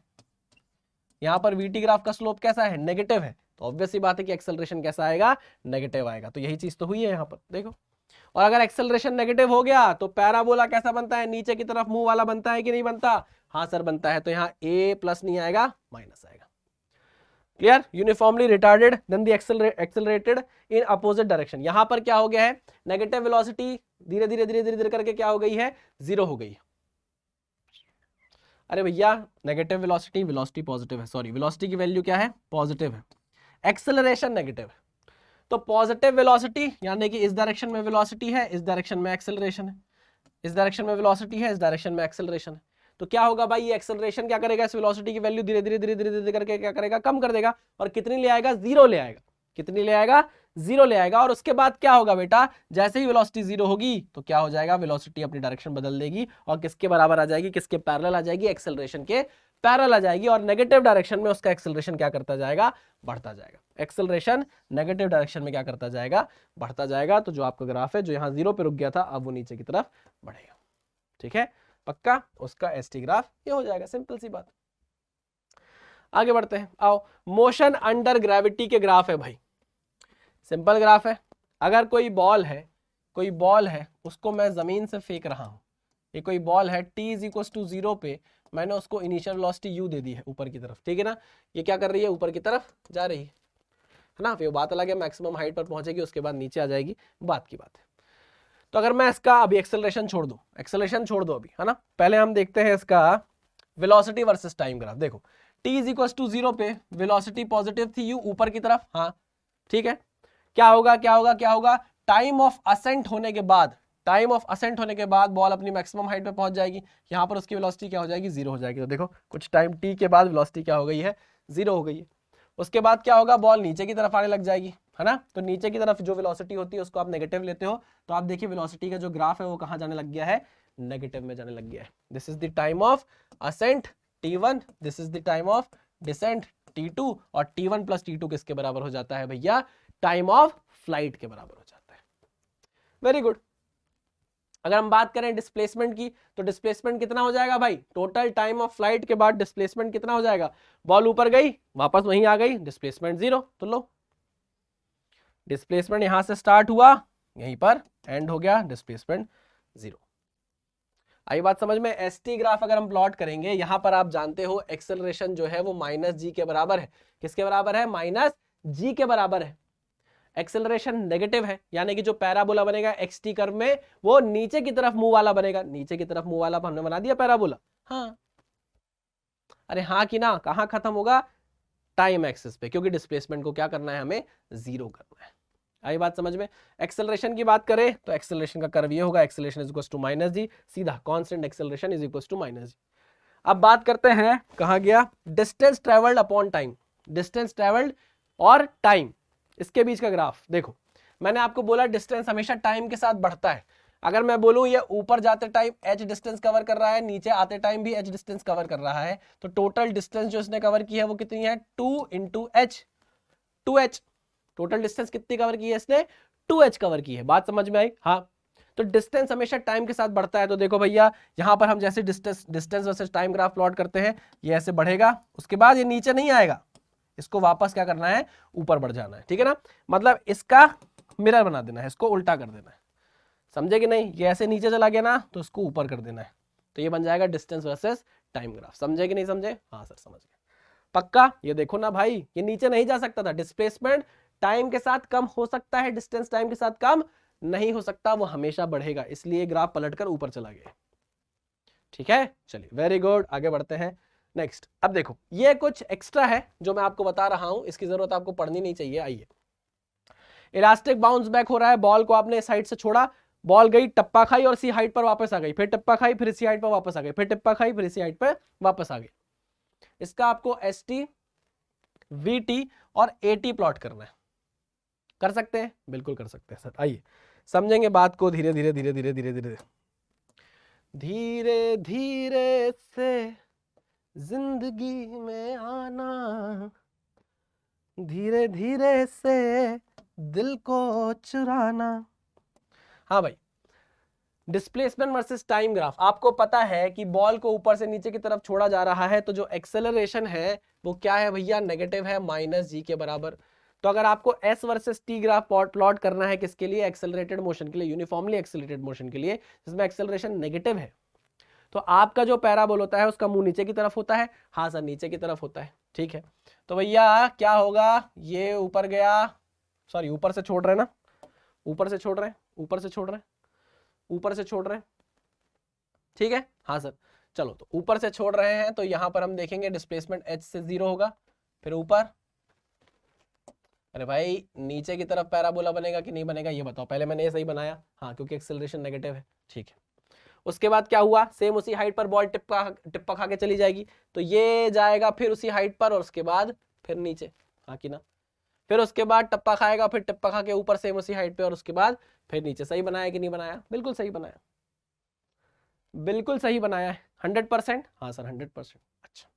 यहां पर वीटी ग्राफ का स्लोप कैसा है? नेगेटिव है। तो ऑब्वियस सी बात है कि एक्सेलरेशन कैसा आएगा? नेगेटिव आएगा। तो यही चीज तो हुई है यहाँ पर, देखो। और अगर एक्सेलरेशन नेगेटिव हो गया तो पैराबोला कैसा बनता है? नीचे की तरफ मुंह वाला बनता है कि नहीं बनता? हाँ सर बनता है। तो यहाँ ए प्लस नहीं आएगा, माइनस आएगा। Clear? Uniformly retarded then the accelerated in opposite direction. यहां पर क्या हो गया है? नेगेटिव वेलोसिटी धीरे धीरे धीरे धीरे धीरे करके क्या हो गई है? 0 हो गई। अरे भैया, नेगेटिव वेलोसिटी, वेलोसिटी पॉजिटिव है, सॉरी, वेलोसिटी की वैल्यू क्या है? पॉजिटिव है, एक्सेलरेशन नेगेटिव है। तो पॉजिटिव वेलोसिटी यानी कि इस डायरेक्शन में वेलोसिटी है, इस डायरेक्शन में एक्सेलरेशन है, इस डायरेक्शन में वेलोसिटी है, इस डायरेक्शन में एक्सेलरेशन है। तो क्या होगा भाई? ये एक्सेलरेशन क्या करेगा? इस वेलोसिटी की वैल्यू धीरे धीरे धीरे धीरे धीरे करके क्या करेगा? कम कर देगा। और कितनी ले आएगा? 0 ले आएगा। कितनी ले आएगा? 0 ले आएगा। और उसके बाद क्या होगा बेटा? जैसे ही वेलोसिटी 0 होगी तो क्या हो जाएगा? वेलोसिटी अपनी डायरेक्शन बदल देगी और किसके बराबर आ जाएगी? किसके पैरेलल आ जाएगी? एक्सेलरेशन के पैरेलल आ जाएगी। और नेगेटिव डायरेक्शन में उसका एक्सेलरेशन क्या करता जाएगा? बढ़ता जाएगा। एक्सेलरेशन नेगेटिव डायरेक्शन में क्या करता जाएगा? बढ़ता जाएगा। तो जो आपका ग्राफ है जो यहाँ 0 पे रुक गया था अब वो नीचे की तरफ बढ़ेगा, ठीक है। पक्का? उसका एसटी ग्राफ ये हो जाएगा, सिंपल सी बात। आगे बढ़ते हैं, आओ। मोशन अंडर ग्रेविटी के ग्राफ है भाई, सिंपल ग्राफ है। अगर कोई बॉल है उसको मैं जमीन से फेंक रहा हूं, ये कोई बॉल है, t इज इक्वल टू 0 पे मैंने उसको इनिशियल वेलोसिटी u दे दी है ऊपर की तरफ, ठीक है ना। ये क्या कर रही है? ऊपर की तरफ जा रही है ना। फिर बात अलग है, मैक्सिमम हाइट पर पहुंचेगी उसके बाद नीचे आ जाएगी, बात की बात है। तो अगर मैं इसका अभी एक्सेलरेशन छोड़ दो अभी, है ना। पहले हम देखते हैं इसका वेलोसिटी वर्सेस टाइम ग्राफ। देखो t इज इक्वल टू 0 पे वेलोसिटी पॉजिटिव थी, u ऊपर की तरफ, हाँ ठीक है। क्या होगा? टाइम ऑफ असेंट होने के बाद बॉल अपनी मैक्सिमम हाइट पे पहुंच जाएगी। यहां पर उसकी वेलोसिटी क्या हो जाएगी? 0 हो जाएगी। तो देखो कुछ टाइम t के बाद वेलोसिटी क्या हो गई है? 0 हो गई है। उसके बाद क्या होगा? बॉल नीचे की तरफ आने लग जाएगी, है ना। तो नीचे की तरफ जो वेलोसिटी होती है उसको आप नेगेटिव लेते हो, तो आप देखिए वेलोसिटी का जो ग्राफ है वो कहां जाने लग गया है, नेगेटिव में जाने लग गया है। This is the time of ascent T1, this is the time of descent T2, और T1 प्लस T2 किसके बराबर हो जाता है भैया, टाइम ऑफ फ्लाइट के बराबर हो जाता है। Very good. अगर हम बात करें डिस्प्लेसमेंट की, तो डिस्प्लेसमेंट कितना हो जाएगा भाई, टोटल टाइम ऑफ फ्लाइट के बाद डिस्प्लेसमेंट कितना हो जाएगा, बॉल ऊपर गई वापस वहीं आ गई, डिस्प्लेसमेंट 0। तो लो डिस्प्लेसमेंट यहां से स्टार्ट हुआ यहीं पर एंड हो गया, डिस्प्लेसमेंट 0। आई बात समझ में। एसटी ग्राफ अगर हम प्लॉट करेंगे, यहां पर आप जानते हो एक्सेलरेशन जो है वो माइनस जी के बराबर है। किसके बराबर है, माइनस जी के बराबर है। एक्सेलरेशन नेगेटिव है, यानी कि जो पैराबोला बनेगा एक्सटी कर्व में वो नीचे की तरफ मुंह वाला बनेगा। नीचे की तरफ मुंह वाला हमने बना दिया पैराबोला। हाँ, अरे हाँ कि ना, कहां खत्म होगा, टाइम एक्सिस पे, क्योंकि डिस्प्लेसमेंट को क्या करना है, हमें 0 करना है। आई बात समझ में। एक्सेलरेशन की बात करें तो एक्सेलरेशन का कर्व ये होगा, acceleration is equals to minus g, सीधा constant acceleration is equals to minus g. अब बात करते हैं, कहां गया, distance travelled upon time. Distance travelled और टाइम, इसके बीच का ग्राफ देखो। मैंने आपको बोला डिस्टेंस हमेशा टाइम के साथ बढ़ता है। अगर मैं बोलूं ये ऊपर जाते टाइम h डिस्टेंस कवर कर रहा है, नीचे आते टाइम भी h डिस्टेंस कवर कर रहा है, तो टोटल डिस्टेंस जो इसने कवर की है वो कितनी है, 2 into H, 2h। Total distance कितनी कवर की है इसने, 2h कवर की है। बात समझ में आई। हाँ, तो डिस्टेंस हमेशा टाइम के साथ बढ़ता है। तो देखो भैया यहां पर हम जैसे distance versus time graph plot करते हैं, ये ऐसे बढ़ेगा, उसके बाद ये नीचे नहीं आएगा, इसको वापस क्या करना है, ऊपर बढ़ जाना है, ठीक है ना। मतलब इसका मिरर बना देना है, इसको उल्टा कर देना है, समझे कि नहीं। ये ऐसे नीचे चला गया ना, तो इसको ऊपर कर देना है, तो ये बन जाएगा डिस्टेंस वर्सेस टाइम ग्राफ। समझे कि नहीं समझे, हाँ सर समझ गए पक्का। ये देखो ना भाई, ये नीचे नहीं जा सकता था, डिस्प्लेसमेंट टाइम के साथ कम हो सकता है, डिस्टेंस टाइम के साथ कम नहीं हो सकता, वो हमेशा बढ़ेगा, इसलिए ग्राफ पलटकर ऊपर चला गया। ठीक है, चलिए वेरी गुड, आगे बढ़ते हैं नेक्स्ट। अब देखो ये कुछ एक्स्ट्रा है जो मैं आपको बता रहा हूं, इसकी जरूरत आपको पढ़नी नहीं चाहिए। आइए, इलास्टिक बाउंस बैक हो रहा है, बॉल को आपने साइड से छोड़ा, बॉल गई टप्पा खाई और इसी हाइट पर वापस आ गई, फिर टप्पा खाई, फिर इसी हाइट पर वापस आ गई, फिर टप्पा खाई, फिर इसी हाइट पर वापस आ गई। इसका आपको एस टी, वी टी और ए टी प्लॉट करना है। कर सकते हैं, बिल्कुल कर सकते हैं सर। आइए समझेंगे बात को धीरे धीरे धीरे धीरे धीरे धीरे धीरे धीरे से जिंदगी में आना, धीरे धीरे से दिल को चुराना। हाँ भाई, डिस्प्लेसमेंट वर्सेस टाइम ग्राफ, आपको पता है कि बॉल को ऊपर से नीचे की तरफ छोड़ा जा रहा है, तो जो एक्सेलरेशन है वो क्या है भैया, नेगेटिव है, माइनस जी के बराबर। तो अगर आपको S versus T graph plot करना है, किसके लिए, एक्सेलरेटेड मोशन के लिए, यूनिफॉर्मली एक्सेलरेटेड मोशन के लिए, जिसमें एक्सेलरेशन नेगेटिव है, तो आपका जो पैराबोल होता है उसका मुंह नीचे की तरफ होता है। हाँ सर, नीचे की तरफ होता है, ठीक है। तो भैया क्या होगा, ये ऊपर गया, सॉरी ऊपर से छोड़ रहे हैं ना, ऊपर से छोड़ रहे हैं, ऊपर से छोड़ रहे हैं, ऊपर से छोड़ रहे हैं, ठीक है। हाँ सर, चलो तो ऊपर से छोड़ रहे हैं, तो यहां पर हम देखेंगे डिस्प्लेसमेंट h से 0 होगा, फिर ऊपर, अरे भाई नीचे की तरफ पैराबोला बनेगा कि नहीं बनेगा ये बताओ पहले, मैंने ये सही बनाया, हाँ क्योंकि एक्सेलरेशन नेगेटिव है, ठीक है। उसके बाद क्या हुआ, सेम उसी हाइट पर बॉल टिप्पा खा के चली जाएगी, तो ये जाएगा फिर उसी हाइट पर, और उसके बाद फिर नीचे, हाँ कि ना, फिर उसके बाद टप्पा खाएगा, फिर टप्पा खा के ऊपर सेम उसी हाइट पे, और उसके बाद फिर नीचे। सही बनाया कि नहीं बनाया, बिल्कुल सही बनाया, बिल्कुल सही बनाया है, 100%। हाँ सर 100%। अच्छा,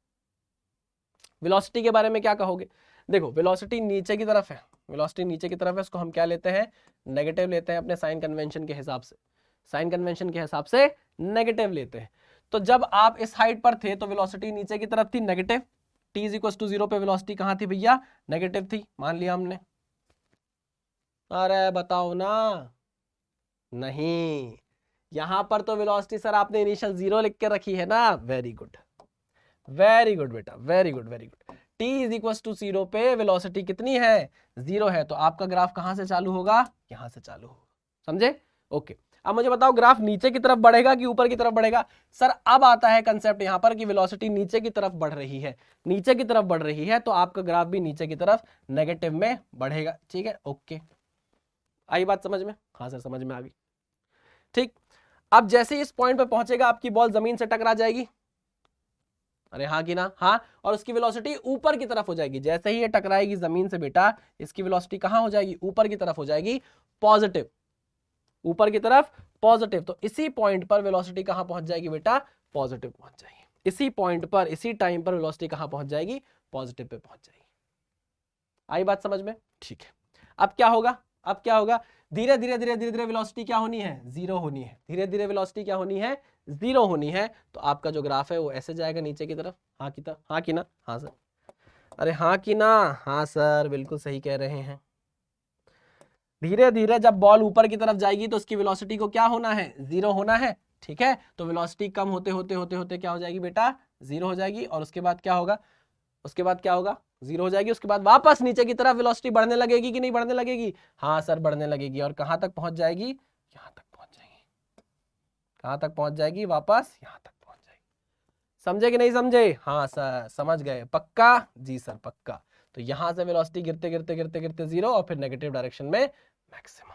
वेलोसिटी के बारे में क्या कहोगे, देखो वेलोसिटी नीचे की तरफ है, वेलोसिटी नीचे की तरफ है, उसको हम क्या लेते हैं, नेगेटिव लेते हैं अपने साइन कन्वेंशन के हिसाब से, साइन कन्वेंशन के हिसाब से नेगेटिव लेते हैं। तो जब आप इस हाइट पर थे तो वेलोसिटी नीचे की तरफ थी, negative, t is equal to 0 पे वेलोसिटी कहां थी भैया, नेगेटिव थी, मान लिया हमने। अरे बताओ ना, नहीं, यहां पर तो वेलोसिटी सर आपने इनिशियल 0 लिख के रखी है ना, वेरी गुड, वेरी गुड बेटा, very good very good. t is equal to 0 पे वेलोसिटी कितनी है, 0 है, तो आपका ग्राफ कहां से चालू होगा, यहां से चालू होगा, समझे, ओके। अब मुझे बताओ ग्राफ नीचे की तरफ बढ़ेगा कि ऊपर की तरफ बढ़ेगा, सर अब आता है कंसेप्ट यहां पर कि वेलोसिटी नीचे की तरफ बढ़ रही है, नीचे की तरफ बढ़ रही है, तो आपका ग्राफ भी नीचे की तरफ नेगेटिव में बढ़ेगा, ठीक है, ओके। आई बात समझ में, हाँ सर समझ में आ गई, ठीक। अब जैसे इस पॉइंट पे पहुंचेगा आपकी बॉल जमीन से टकरा जाएगी, अरे हाँ कि ना, हाँ, और उसकी वेलोसिटी ऊपर की तरफ हो जाएगी। जैसे ही ये टकराएगी जमीन से बेटा, इसकी वेलोसिटी कहाँ हो जाएगी, ऊपर की तरफ हो जाएगी, पॉजिटिव, ऊपर की तरफ पॉजिटिव। तो इसी पॉइंट पर वेलोसिटी कहाँ पहुंच जाएगी बेटा, पॉजिटिव पहुंच जाएगी। इसी पॉइंट पर, इसी टाइम पर वेलोसिटी कहाँ पहुंच जाएगी, पॉजिटिव पे पहुंच जाएगी। आई बात समझ में? ठीक है। अब क्या होगा, अब क्या होगा, धीरे धीरे धीरे धीरे धीरे वेलोसिटी क्या होनी है, जीरो होनी है। धीरे धीरे वेलोसिटी क्या होनी है, जीरो होनी है। तो आपका जो ग्राफ है वो ऐसे जाएगा नीचे की तरफ। हाँ की तरफ, हाँ की ना, हाँ सर, अरे हाँ की ना, हाँ सर, बिल्कुल सही कह रहे हैं। धीरे धीरे जब बॉल ऊपर की तरफ जाएगी तो उसकी वेलोसिटी को क्या होना है, जीरो होना है। ठीक है, तो वेलोसिटी कम होते होते होते होते क्या हो जाएगी बेटा, जीरो हो जाएगी। और उसके बाद क्या होगा, उसके बाद क्या होगा, जीरो हो जाएगी। उसके बाद वापस नीचे की तरफ वेलोसिटी बढ़ने लगेगी कि नहीं बढ़ने लगेगी, हाँ सर बढ़ने लगेगी। और कहां तक पहुंच जाएगी, यहां तक पहुंच जाएगी। कहां तक पहुंच जाएगी, वापस यहां तक पहुंच जाएगी। समझे कि नहीं समझे, हाँ सर समझ गए, पक्का, जी सर पक्का। तो यहां से वेलोसिटी गिरते गिरते गिरते गिरते जीरो और फिर नेगेटिव डायरेक्शन में मैक्सिमम।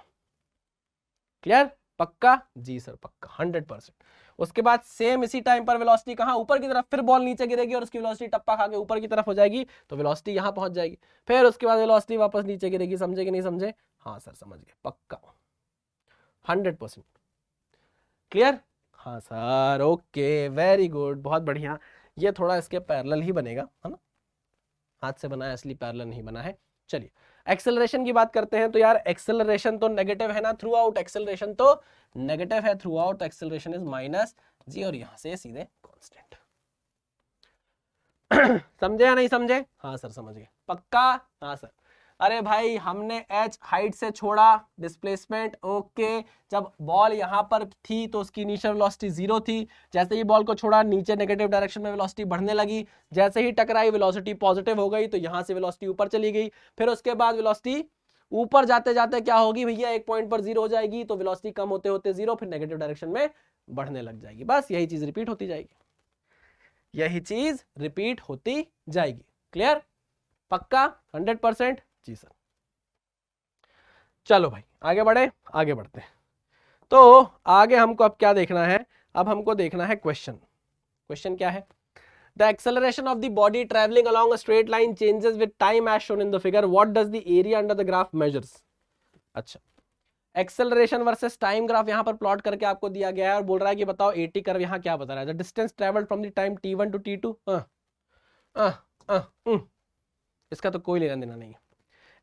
क्लियर, पक्का, जी सर पक्का, 100%। उसके बाद सेम इसी टाइम पर वेलोसिटी कहां, ऊपर की तरफ, फिर बॉल नीचे गिरेगी और उसकी वेलोसिटी टप्पा खा के ऊपर की तरफ हो जाएगी, तो वेलोसिटी यहां पहुंच जाएगी। फिर उसके बाद वेलोसिटी वापस नीचे गिरेगी। समझे कि नहीं समझे, हाँ सर समझ गए, पक्का, 100%। क्लियर, हाँ सर, ओके, वेरी गुड, बहुत बढ़िया। ये थोड़ा इसके पैरेलल ही बनेगा, है ना, हाथ से बना है इसलिए पैरेलल नहीं बना है। चलिए एक्सेलरेशन की बात करते हैं। तो यार एक्सेलरेशन तो नेगेटिव है ना थ्रू आउट, एक्सेलरेशन तो नेगेटिव है थ्रू आउट, तो एक्सेलरेशन इज माइनस जी, और यहां से सीधे कांस्टेंट। समझे या नहीं समझे, हाँ सर समझ गए, पक्का, हाँ सर। अरे भाई हमने h हाइट से छोड़ा, डिस्प्लेसमेंट, ओके। जब बॉल यहां पर थी तो उसकी इनिशियल वेलोसिटी जीरो थी। जैसे ही बॉल को छोड़ा नीचे नेगेटिव डायरेक्शन में वेलोसिटी बढ़ने लगी। जैसे ही टकराई वेलोसिटी पॉजिटिव हो गई, तो यहां से वेलोसिटी ऊपर चली गई। फिर उसके बाद वेलोसिटी ऊपर जाते जाते क्या होगी भैया, एक पॉइंट पर जीरो हो जाएगी, तो वेलोसिटी कम होते होते जीरो, फिर नेगेटिव डायरेक्शन में बढ़ने लग जाएगी। बस यही चीज रिपीट होती जाएगी, यही चीज रिपीट होती जाएगी। क्लियर, पक्का, 100%, जी सर। चलो भाई आगे बढ़े, आगे बढ़ते हैं। तो आगे हमको अब क्या देखना है, अब हमको देखना है क्वेश्चन। क्वेश्चन क्या है, the acceleration of the body travelling along a straight line changes with time as shown in the figure, what does the area under the graph measures. अच्छा, एक्सेलरेशन वर्सेस टाइम ग्राफ यहां पर plot करके आपको दिया गया है और बोल रहा है कि बताओ 80 कर्व यहां क्या बता रहा है, the distance travelled from the time t1 to t2। इसका तो कोई लेना देना नहीं है।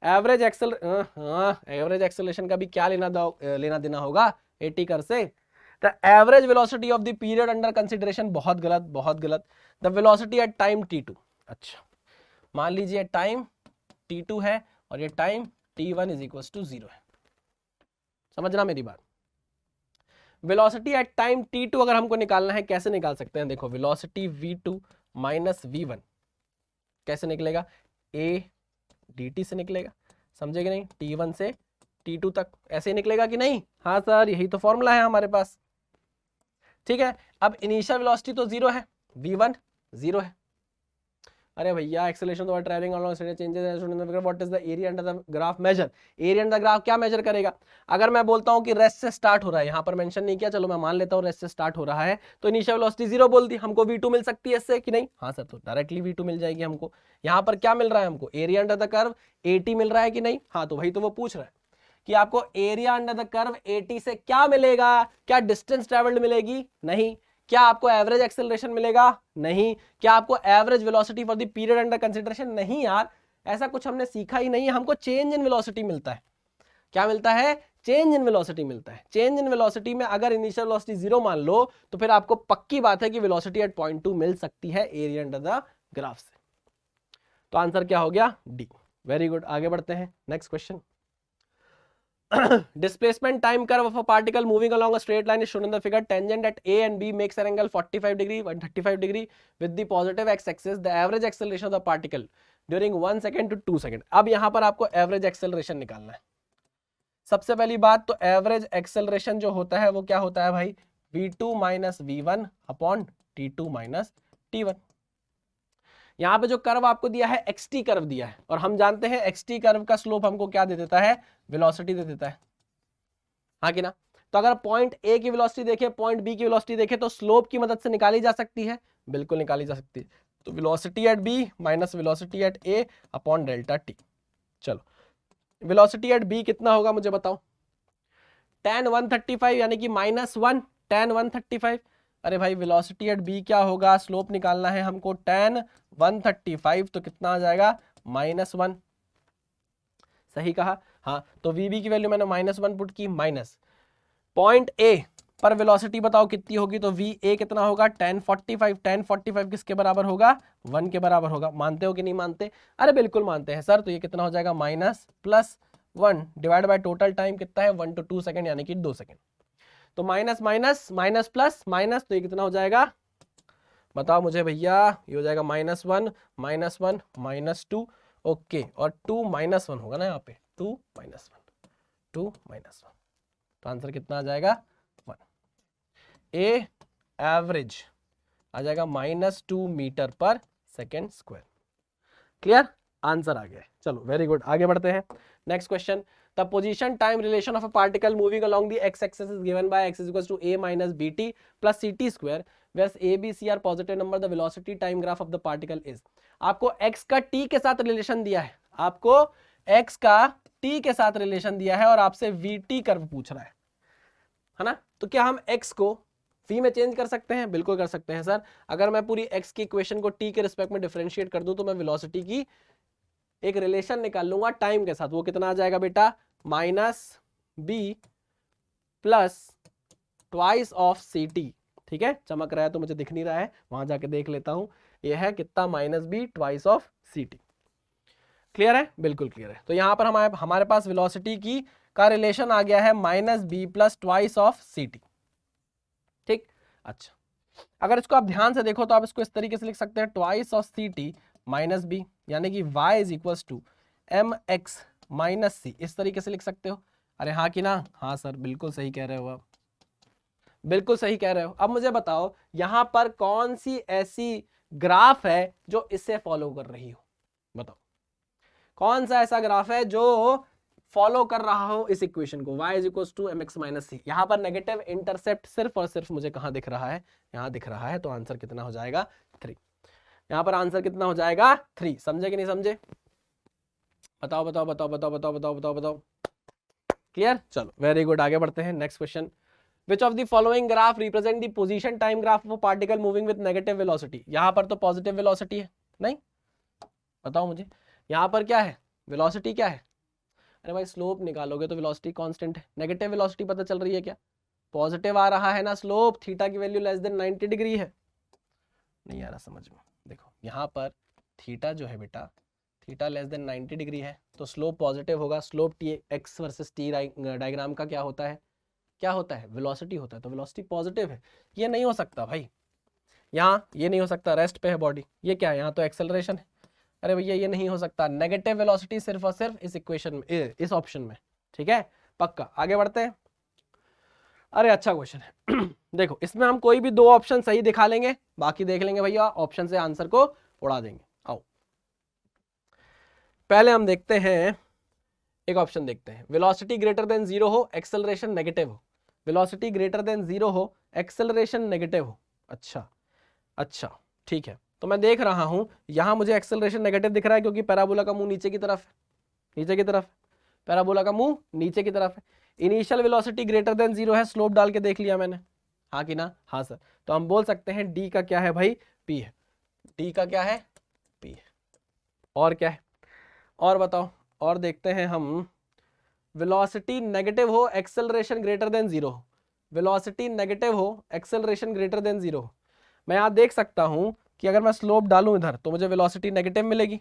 एवरेज एवरेज एक्सेलरेशन का भी क्या लेना देना होगा 80 कर्व से। The average velocity of the period under consideration, बहुत गलत, बहुत गलत। The velocity at time t2, अच्छा मान लीजिए टाइम t2 है और ये time t1 is equal to 0 है। समझना मेरी बात, वेलोसिटी एट टाइम t2 अगर हमको निकालना है, कैसे निकाल सकते हैं, देखो वेलोसिटी v2 माइनस v1 कैसे निकलेगा, a dt से निकलेगा। समझे कि नहीं, t1 से t2 तक ऐसे ही निकलेगा कि नहीं, हाँ सर यही तो फॉर्मूला है हमारे पास। ठीक है, अब इनिशियल वेलोसिटी तो जीरो है, v1 जीरो है। अरे भैया एक्सेलरेशन तो travelling along straight changes in the figure, what is the area under the graph measure. Area under the graph क्या मेजर करेगा, अगर मैं बोलता हूं कि रेस्ट से स्टार्ट हो रहा है, यहां पर मेंशन नहीं किया, चलो मैं मान लेता हूं रेस्ट से स्टार्ट हो रहा है, तो इनिशियल वेलोसिटी जीरो बोल दी, हमको v2 मिल सकती है इससे कि नहीं, हाँ सर, तो डायरेक्टली v2 मिल जाएगी हमको। यहां पर क्या मिल रहा है हमको, एरिया अंडर द कर्व 80 मिल रहा है कि नहीं, हाँ तो वही तो वो पूछ रहा है कि आपको एरिया अंडर द कर्व 80 से क्या मिलेगा, क्या डिस्टेंस ट्रेवल्ड मिलेगी, नहीं। क्या आपको एवरेज एक्सेलरेशन मिलेगा, नहीं। क्या आपको average velocity for the period under consideration, नहीं यार, ऐसा कुछ हमने सीखा ही नहीं है। हमको चेंज इन वेलोसिटी मिलता है, क्या मिलता है, चेंज इन वेलोसिटी मिलता है। चेंज इन वेलोसिटी में अगर इनिशियल वेलोसिटी जीरो मान लो, तो फिर आपको पक्की बात है कि वेलोसिटी एट पॉइंट 2 मिल सकती है एरिया अंडर द ग्राफ से। तो आंसर क्या हो गया, डी। वेरी गुड, आगे बढ़ते हैं, next question. Displacement time curve of a particle moving along a straight line is shown in the figure. Tangent at A and B makes an angle 45 degree and 35 degree with the positive x-axis. The average acceleration of the particle during 1 second to 2 second. अब यहाँ पर आपको average acceleration निकालना है। सबसे पहली बात तो एवरेज एक्सेलरेशन जो होता है वो क्या होता है भाई, v2 minus v1 upon t2 minus t1। यहाँ पे जो कर्व आपको दिया है xt कर्व दिया है, और हम जानते हैं xt कर्व का स्लोप हमको क्या दे देता है, वेलोसिटी दे देता है, हाँ कि ना। तो अगर पॉइंट ए की वेलोसिटी देखें, पॉइंट बी की वेलोसिटी देखें, तो स्लोप की मदद से निकाली जा सकती है, बिल्कुल निकाली जा सकती है। तो velocity at B minus velocity at A upon delta T. चलो वेलोसिटी एट बी कितना होगा मुझे बताओ। tan 135 यानी कि -1 tan 135। अरे भाई वेलोसिटी एट बी क्या होगा, स्लोप निकालना है हमको, tan 135 तो कितना आ जाएगा -1। सही कहा। हाँ तो वीबी की वैल्यू मैंने -1 पुट की, माइनस पॉइंट ए पर वेलोसिटी बताओ कितनी होगी, तो वी ए कितना होगा tan 45। tan 45 किसके बराबर होगा, 1 के बराबर होगा। मानते हो कि नहीं मानते, अरे बिल्कुल मानते हैं सर। तो ये कितना हो जाएगा -+1 डिवाइड बाय टोटल टाइम कितना है 1 to 2 सेकंड यानी कि 2 सेकंड। तो minus minus minus plus minus, तो ये कितना हो जाएगा बताओ मुझे भैया, ये हो जाएगा -1 -1 -2 ओके, और 2 -1 होगा ना यहाँ पे, 2 -1 2 -1, तो आंसर कितना आ जाएगा 1। ए एवरेज आ जाएगा -2 मीटर पर सेकेंड स्क्वायर। क्लियर, आंसर आ गया। चलो वेरी गुड, आगे बढ़ते हैं। Next question, the position time relation of a particle moving along the x axis is given by x = a - bt plus ct square where a b c are positive number, the velocity time graph of the particle is। आपको x का t के साथ relation दिया है, आपको x का t के साथ रिलेशन दिया है और आपसे vt कर्व पूछ रहा है ना। तो क्या हम x को v में चेंज कर सकते हैं, बिल्कुल कर सकते हैं सर। अगर मैं पूरी x की इक्वेशन को t के रिस्पेक्ट में डिफरेंशिएट कर दूं तो मैं वेलोसिटी की एक रिलेशन निकाल लूंगा टाइम के साथ। वो कितना आ जाएगा बेटा, -b plus twice of ct। ठीक है, चमक रहा है तो मुझे दिख नहीं रहा है, वहां जाके देख लेता हूं। ये है कितना, -b twice of ct। Clear है, बिल्कुल क्लियर है। तो यहां पर हमारे पास वेलोसिटी की का रिलेशन आ गया है -b plus twice of ct। ठीक, अच्छा अगर इसको आप ध्यान से देखो तो आप इसको इस तरीके से लिख सकते हैं, twice of ct minus B, यानी कि y = mx माइनस सी, इस तरीके से लिख सकते हो। अरे हाँ कि ना, हाँ सर बिल्कुल सही कह रहे हो आप, बिल्कुल सही कह रहे हो। अब मुझे बताओ यहां पर कौन सी ऐसी ग्राफ है जो इसे फॉलो कर रही हो, बताओ कौन सा ऐसा ग्राफ है जो फॉलो कर रहा हो इस इक्वेशन को, y = mx माइनस सी। यहां पर नेगेटिव इंटरसेप्ट सिर्फ और सिर्फ मुझे कहां दिख रहा है, यहां दिख रहा है। तो आंसर कितना हो जाएगा 3। यहां पर आंसर कितना हो जाएगा 3। समझे कि नहीं समझे, बताओ बताओ बताओ बताओ बताओ बताओ बताओ बताओ। क्लियर, चलो वेरी गुड, आगे बढ़ते हैं। Next question, Which of the following graph represent the position time graph of a particle moving with negative velocity। यहां पर तो पॉजिटिव वेलोसिटी है, नहीं बताओ मुझे यहां पर क्या है, वेलोसिटी क्या है। अरे भाई स्लोप निकालोगे तो वेलोसिटी कांस्टेंट है, नेगेटिव वेलोसिटी पता चल रही है क्या, पॉजिटिव आ रहा है ना स्लोप, थीटा की वैल्यू लेस देन 90 डिग्री है। नहीं आ रहा समझ में, देखो यहाँ पर थीटा जो है बेटा, थीटा लेस देन 90 डिग्री है तो स्लोप पॉजिटिव होगा। Slope T x versus T diagram का क्या होता है, क्या होता है, वेलोसिटी होता है। तो वेलोसिटी पॉजिटिव है, ये नहीं हो सकता भाई, यहाँ ये नहीं हो सकता, रेस्ट पे है बॉडी। ये क्या है, यहाँ तो एक्सेलरेशन है। अरे भैया ये नहीं हो सकता, नेगेटिव वेलोसिटी सिर्फ और सिर्फ इस इक्वेशन में, इस ऑप्शन में। ठीक है पक्का, आगे बढ़ते हैं। अरे अच्छा क्वेश्चन है देखो इसमें हम कोई भी 2 ऑप्शन सही दिखा लेंगे, बाकी देख लेंगे भैया ऑप्शन से आंसर को उड़ा देंगे। आओ पहले हम देखते हैं, एक ऑप्शन देखते हैं, वेलोसिटी ग्रेटर देन 0 हो, एक्सेलरेशन नेगेटिव हो। वेलोसिटी ग्रेटर देन 0 हो, एक्सेलरेशन नेगेटिव हो। अच्छा अच्छा ठीक है, तो मैं देख रहा हूं यहां मुझे एक्सेलरेशन नेगेटिव दिख रहा है क्योंकि पैराबोला का मुंह नीचे की तरफ है, नीचे की तरफ, पैराबोला का मुंह नीचे की तरफ है। इनिशियल वेलोसिटी ग्रेटर देन 0 है, स्लोप डाल के देख लिया मैंने, हाँ कि ना, हाँ सर। तो हम बोल सकते हैं डी का क्या है भाई, पी है। डी का क्या है, पी है। और क्या है, और बताओ, और देखते हैं हम, वेलोसिटी नेगेटिव हो, एक्सेलरेशन ग्रेटर देन 0 हो। वेलोसिटी नेगेटिव हो, एक्सेलरेशन ग्रेटर देन 0 हो। मैं यहां देख सकता हूं कि अगर मैं स्लोप डालूं इधर तो मुझे वेलोसिटी नेगेटिव मिलेगी,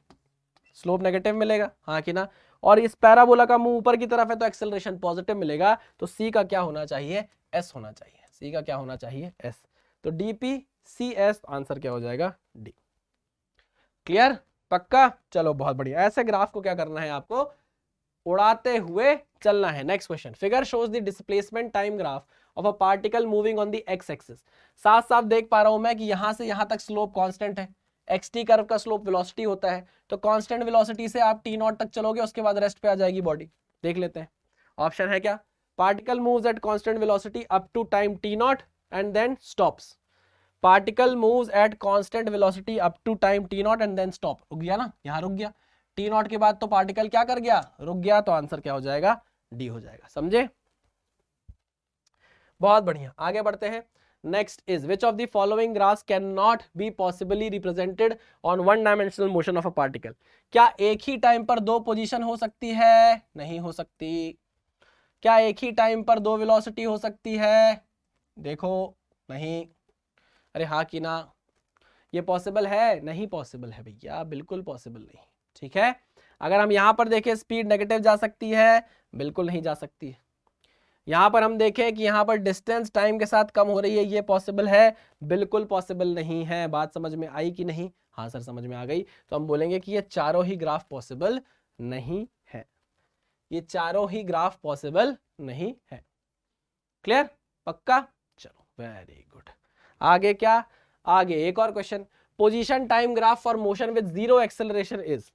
स्लोप नेगेटिव मिलेगा, हाँ कि ना। और इस पैराबोला का मुंह ऊपर की तरफ है तो एक्सेलरेशन पॉजिटिव मिलेगा। तो सी का क्या होना चाहिए, एस होना चाहिए। सी का क्या होना चाहिए, एस। तो डीपी सी एस, आंसर क्या हो जाएगा, डी। क्लियर, पक्का, चलो बहुत बढ़िया। ऐसे ग्राफ को क्या करना है आपको, उड़ाते हुए चलना है। Next question, figure shows the displacement time graph of a particle moving on the x axis. साथ साथ देख पा रहा हूं मैं कि यहां से यहां तक स्लोप कांस्टेंट है, एक्सटी कर्व का स्लोप वेलोसिटी होता है। तो कांस्टेंट वेलोसिटी से आप टी नॉट तक चलोगे, उसके बाद रेस्ट पे आ जाएगी बॉडी। देख लेते हैं, ऑप्शन है क्या, particle moves at constant velocity up to time T naught and then stops. Particle moves at constant velocity up to time T naught and then stop. रुक गया ना, यहां रुक गया, टी नॉट के बाद तो पार्टिकल क्या कर गया, रुक गया, तो आंसर क्या हो जाएगा, डी हो जाएगा। समझे, बहुत बढ़िया, आगे बढ़ते हैं। Next is which of the following graphs can not be possibly represented on one dimensional motion of a particle. क्या एक ही टाइम पर दो पोजीशन हो सकती है, नहीं हो सकती। क्या एक ही टाइम पर दो वेलोसिटी हो सकती है, देखो नहीं, अरे हाँ कि ना, ये पॉसिबल है, नहीं पॉसिबल है भैया, बिल्कुल पॉसिबल नहीं। ठीक है, अगर हम यहां पर देखें स्पीड नेगेटिव जा सकती है, बिल्कुल नहीं जा सकती है। यहां पर हम देखें कि यहां पर डिस्टेंस टाइम के साथ कम हो रही है, ये पॉसिबल है, बिल्कुल पॉसिबल नहीं है। बात समझ में आई कि नहीं, हाँ सर समझ में आ गई। तो हम बोलेंगे कि ये चारों ही ग्राफ पॉसिबल नहीं है, ये चारों ही ग्राफ पॉसिबल नहीं है। क्लियर, पक्का, चलो वेरी गुड। आगे क्या, आगे एक और question, position time graph for motion with zero acceleration is.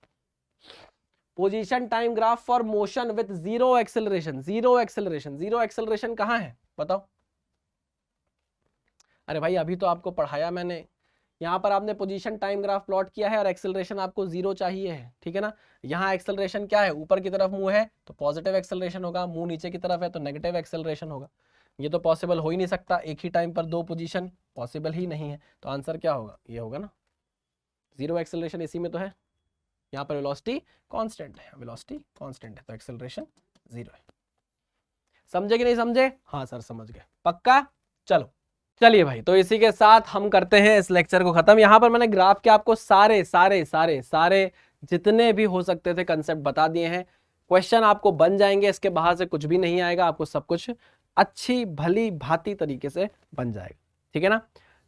Position time graph for motion with zero acceleration, zero acceleration, zero acceleration कहां है बताओ। अरे भाई अभी तो आपको पढ़ाया मैंने, यहां पर आपने पोजीशन टाइम ग्राफ प्लॉट किया है और एक्सेलरेशन आपको जीरो चाहिए है, ठीक है ना। यहाँ एक्सेलरेशन क्या है, ऊपर की तरफ मुंह है तो पॉजिटिव एक्सेलरेशन होगा, मुंह नीचे की तरफ है तो नेगेटिव एक्सेलरेशन होगा। ये तो पॉसिबल हो ही नहीं सकता, एक ही टाइम पर दो पोजीशन पॉसिबल ही नहीं है। तो आंसर क्या होगा, ये होगा ना, जीरो एक्सेलरेशन इसी में तो है। यहाँ पर वेलोसिटी कांस्टेंट है, वेलोसिटी कांस्टेंट है तो एक्सेलरेशन जीरो है। समझे कि नहीं समझे, हाँ सर समझ गए, पक्का। चलो चलिए भाई, तो इसी के साथ हम करते हैं इस लेक्चर को खत्म। यहाँ पर मैंने ग्राफ के आपको सारे सारे सारे सारे जितने भी हो सकते थे कंसेप्ट बता दिए हैं। क्वेश्चन आपको बन जाएंगे, इसके बाहर से कुछ भी नहीं आएगा, आपको सब कुछ अच्छी भली भांति तरीके से बन जाएगा, ठीक है ना।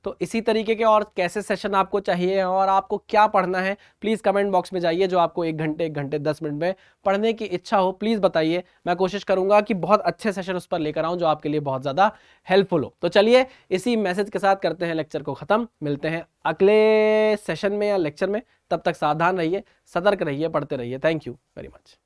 तो इसी तरीके के और कैसे सेशन आपको चाहिए और आपको क्या पढ़ना है, प्लीज़ कमेंट बॉक्स में जाइए। जो आपको 1 घंटे 10 मिनट में पढ़ने की इच्छा हो प्लीज़ बताइए, मैं कोशिश करूंगा कि बहुत अच्छे सेशन उस पर लेकर आऊं जो आपके लिए बहुत ज़्यादा हेल्पफुल हो। तो चलिए इसी मैसेज के साथ करते हैं लेक्चर को ख़त्म, मिलते हैं अगले सेशन में या लेक्चर में। तब तक सावधान रहिए, सतर्क रहिए, पढ़ते रहिए। Thank you very much.